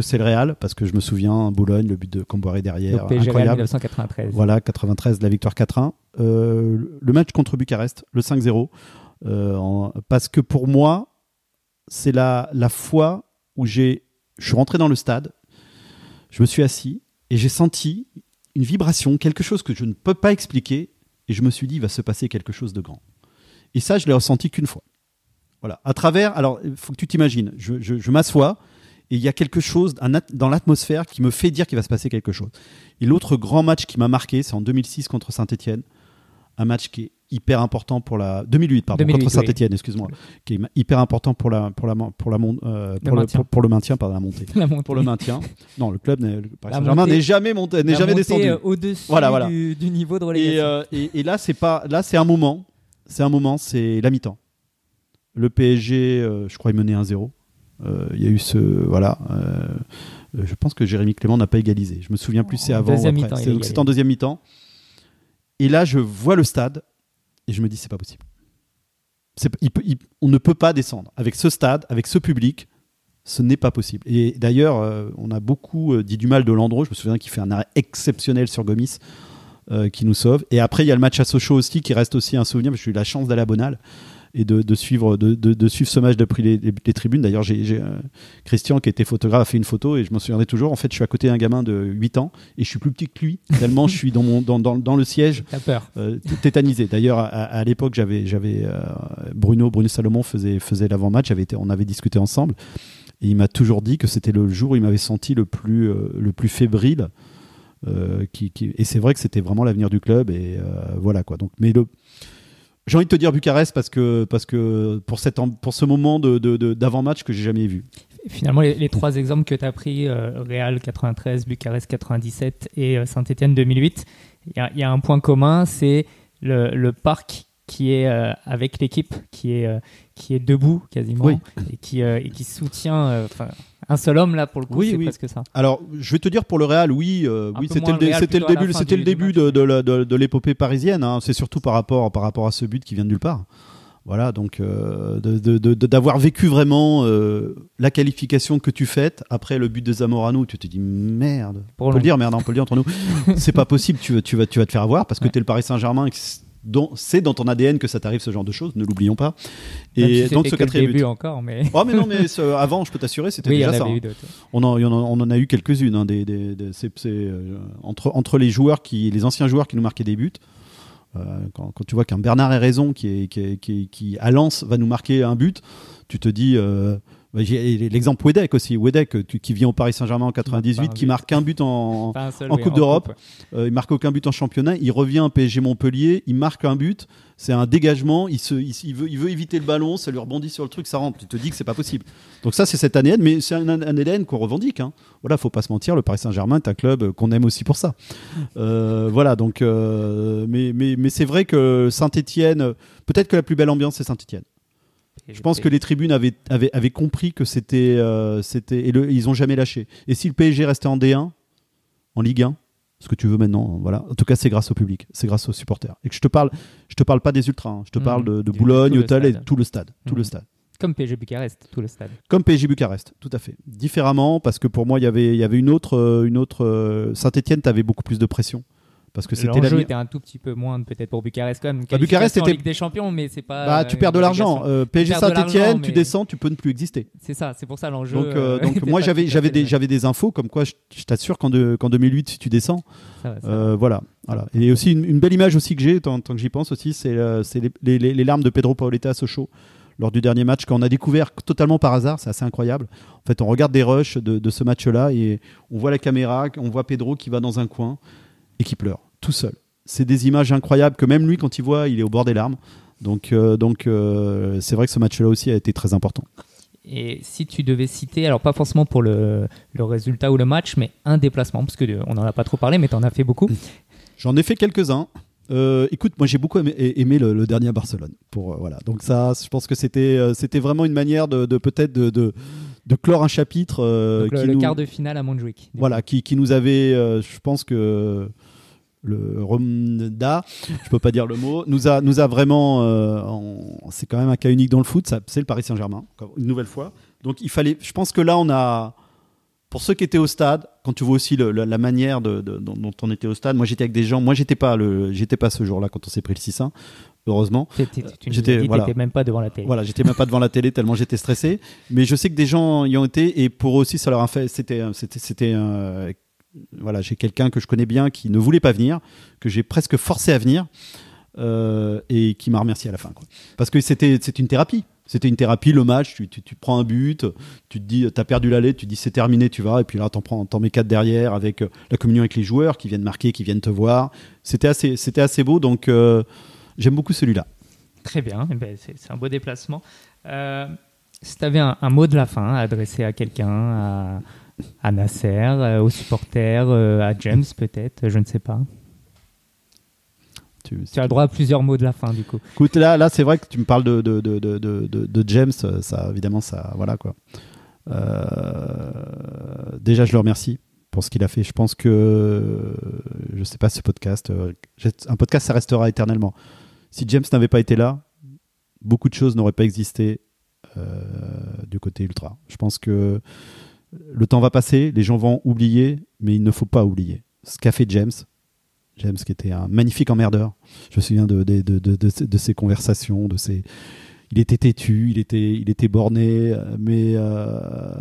c'est le Real, parce que je me souviens, Boulogne, le but de Comboiré derrière, donc PSG incroyable. 1993. Voilà, 93, la victoire 4-1. Le match contre Bucarest, le 5-0, parce que pour moi, c'est la fois où je suis rentré dans le stade, je me suis assis et j'ai senti une vibration, quelque chose que je ne peux pas expliquer, et je me suis dit, il va se passer quelque chose de grand. Et ça, je l'ai ressenti qu'une fois. Voilà. À travers, alors, il faut que tu t'imagines, je m'assois, et il y a quelque chose dans l'atmosphère qui me fait dire qu'il va se passer quelque chose. Et l'autre grand match qui m'a marqué, c'est en 2006 contre Saint-Etienne, un match qui est hyper important pour la 2008 contre Saint-Etienne, excuse-moi, qui est hyper important pour le maintien, pardon, la montée. Pour le maintien. Non, le club Saint-Germain n'est jamais monté, n'est jamais descendu. Au-dessus du niveau de relégation. Et là, c'est un moment, c'est la mi-temps. Le PSG, je crois, il menait 1-0. Il y a eu ce... Voilà. Je pense que Jérémy Clément n'a pas égalisé. Je me souviens plus c'est avant ou après. C'est en deuxième mi-temps. Et là, je vois le stade et je me dis, c'est pas possible. On ne peut pas descendre. Avec ce stade, avec ce public, ce n'est pas possible. Et d'ailleurs, on a beaucoup dit du mal de Landreau. Je me souviens qu'il fait un arrêt exceptionnel sur Gomis qui nous sauve. Et après, il y a le match à Sochaux aussi qui reste aussi un souvenir parce que j'ai eu la chance d'aller à Bonal et de suivre ce match depuis les tribunes. D'ailleurs, j'ai Christian qui était photographe a fait une photo et je m'en souviendrai toujours. En fait, je suis à côté d'un gamin de 8 ans et je suis plus petit que lui tellement je suis dans le siège. T'as peur. Tétanisé. D'ailleurs, à l'époque, j'avais Bruno Salomon faisait l'avant-match. On avait discuté ensemble et il m'a toujours dit que c'était le jour où il m'avait senti le plus fébrile. Et c'est vrai que c'était vraiment l'avenir du club et voilà quoi. Donc, j'ai envie de te dire Bucarest parce que pour ce moment d'avant-match que j'ai jamais vu. Finalement, les trois exemples que tu as pris, Real 93, Bucarest 97 et Saint-Étienne 2008, il y a un point commun, c'est le parc qui est avec l'équipe, qui est debout quasiment, oui. et qui soutient un seul homme là pour le coup, c'est presque ça. Alors je vais te dire pour le Real, c'était le début de l'épopée parisienne. Hein. C'est surtout par rapport à ce but qui vient de nulle part. Voilà, donc d'avoir vécu vraiment la qualification que tu fais après le but de Zamorano, tu te dis merde. On peut le dire entre nous. C'est pas possible. Tu vas te faire avoir parce que t'es le Paris Saint-Germain. C'est dans ton ADN que ça t'arrive ce genre de choses, ne l'oublions pas. Et donc ce quatrième but encore, mais. Oh mais non, mais avant, je peux t'assurer, c'était déjà ça. On en a eu quelques-unes. Hein, entre les anciens joueurs qui nous marquaient des buts. Quand tu vois qu'un Bernard Héraison qui à Lens va nous marquer un but, tu te dis. J'ai l'exemple Wedek aussi. Wedek qui vient au Paris Saint-Germain en 98, qui marque un but en Coupe d'Europe. Il marque aucun but en championnat. Il revient au PSG Montpellier. Il marque un but. C'est un dégagement. Il veut éviter le ballon. Ça lui rebondit sur le truc. Ça rentre. Tu te dis que c'est pas possible. Donc ça, c'est cet ADN. Mais c'est un ADN qu'on revendique. Hein. Voilà, faut pas se mentir. Le Paris Saint-Germain est un club qu'on aime aussi pour ça. Voilà. Donc, mais c'est vrai que Saint-Étienne. Peut-être que la plus belle ambiance, c'est Saint-Étienne. Je pense que les tribunes avaient compris que c'était ils ont jamais lâché. Et si le PSG restait en D1, en Ligue 1, ce que tu veux maintenant, voilà. En tout cas, c'est grâce au public, c'est grâce aux supporters. Et que je te parle pas des ultras, hein. Je te parle de Boulogne, Hôtel et tout le stade, tout le stade. Comme PSG Bucarest, tout le stade. Comme PSG Bucarest, tout à fait. Différemment, parce que pour moi, il y avait une autre. Saint-Étienne, t'avais beaucoup plus de pression. Parce que l'enjeu était un tout petit peu moins peut-être pour Bucarest quand même. Bucarest était en Ligue des Champions, mais c'est pas. Tu perds de l'argent. PSG Saint-Étienne, tu descends, tu peux ne plus exister. C'est ça, c'est pour ça l'enjeu. Donc moi j'avais des infos comme quoi je t'assure qu'en 2008 si tu descends, voilà. Et aussi une belle image aussi que j'ai tant que j'y pense aussi, c'est les larmes de Pedro Paoletta à Sochaux lors du dernier match qu'on a découvert totalement par hasard. C'est assez incroyable. En fait, on regarde des rushs de ce match-là et on voit la caméra, on voit Pedro qui va dans un coin et qui pleure tout seul. C'est des images incroyables que même lui, quand il voit, il est au bord des larmes. Donc c'est vrai que ce match-là aussi a été très important. Et si tu devais citer, alors pas forcément pour le résultat ou le match, mais un déplacement, parce qu'on n'en a pas trop parlé, mais tu en as fait beaucoup. J'en ai fait quelques-uns. Écoute, moi j'ai beaucoup aimé le dernier à Barcelone. Voilà. Donc ça, je pense que c'était vraiment une manière de peut-être de clore un chapitre. Le quart de finale à Montjuïc. Voilà, qui nous avait, je pense que le Romda, je peux pas dire le mot, nous a vraiment, c'est quand même un cas unique dans le foot, c'est le Paris Saint-Germain, une nouvelle fois. Donc il fallait, je pense que là on a, pour ceux qui étaient au stade, quand tu vois aussi la manière dont on était au stade, moi j'étais avec des gens, moi j'étais pas ce jour-là quand on s'est pris le 6-1. Heureusement, t'étais même pas devant la télé. Voilà, j'étais même pas devant la télé tellement j'étais stressé. Mais je sais que des gens y ont été et pour eux aussi ça leur a fait. Voilà, j'ai quelqu'un que je connais bien qui ne voulait pas venir, que j'ai presque forcé à venir et qui m'a remercié à la fin. Quoi. Parce que c'était une thérapie. C'était une thérapie, le match, tu prends un but, tu te dis, t'as perdu l'aller, tu te dis c'est terminé, tu vas, et puis là t'en mets 4 derrière avec la communion avec les joueurs qui viennent marquer, qui viennent te voir. C'était assez beau, donc j'aime beaucoup celui-là. Très bien, c'est un beau déplacement. Si tu avais un mot de la fin à adresser à quelqu'un, à Nasser, aux supporters, à James peut-être, je ne sais pas. Tu as le droit à plusieurs mots de la fin, du coup. Écoute, là c'est vrai que tu me parles de James, ça, évidemment, ça, voilà, quoi. Déjà, je le remercie pour ce qu'il a fait. Je pense que, je sais pas, ce podcast, un podcast, ça restera éternellement. Si James n'avait pas été là, beaucoup de choses n'auraient pas existé du côté ultra. Je pense que le temps va passer, les gens vont oublier, mais il ne faut pas oublier ce qu'a fait James qui était un magnifique emmerdeur. Je me souviens de ses conversations, il était têtu, il était borné, mais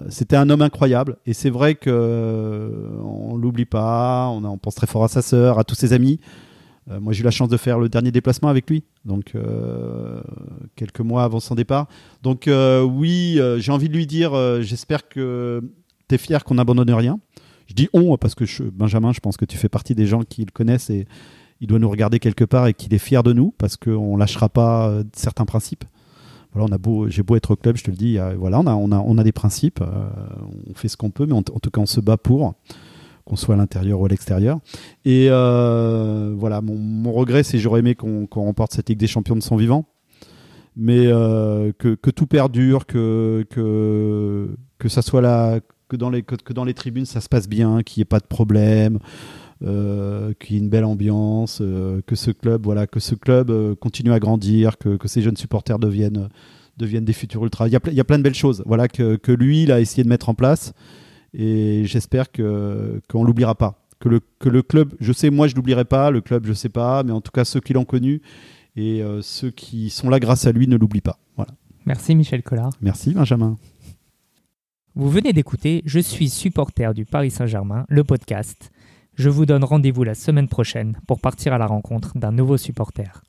c'était un homme incroyable. Et c'est vrai qu'on l'oublie pas, on pense très fort à sa sœur, à tous ses amis. Moi, j'ai eu la chance de faire le dernier déplacement avec lui, donc quelques mois avant son départ. Donc oui, j'ai envie de lui dire, j'espère que tu es fier qu'on n'abandonne rien. Je dis on parce que Benjamin, je pense que tu fais partie des gens qui le connaissent et il doit nous regarder quelque part et qu'il est fier de nous parce qu'on lâchera pas certains principes. Voilà, j'ai beau être au club, je te le dis, voilà, on a des principes, on fait ce qu'on peut, mais en tout cas on se bat pour, qu'on soit à l'intérieur ou à l'extérieur. Et voilà, mon regret, c'est que j'aurais aimé qu'on remporte cette Ligue des Champions de son vivant, mais que tout perdure, que ça soit là, que dans les tribunes ça se passe bien, qu'il n'y ait pas de problème, qu'il y ait une belle ambiance, que ce club continue à grandir, que ces jeunes supporters deviennent des futurs ultras. Il y a plein de belles choses, voilà, que lui il a essayé de mettre en place, et j'espère qu'on l'oubliera pas. Que le club, je sais, moi je l'oublierai pas, le club je sais pas, mais en tout cas ceux qui l'ont connu et ceux qui sont là grâce à lui ne l'oublient pas. Voilà. Merci Michel Collard. Merci Benjamin. Vous venez d'écouter Je suis supporter du Paris Saint-Germain, le podcast. Je vous donne rendez-vous la semaine prochaine pour partir à la rencontre d'un nouveau supporter.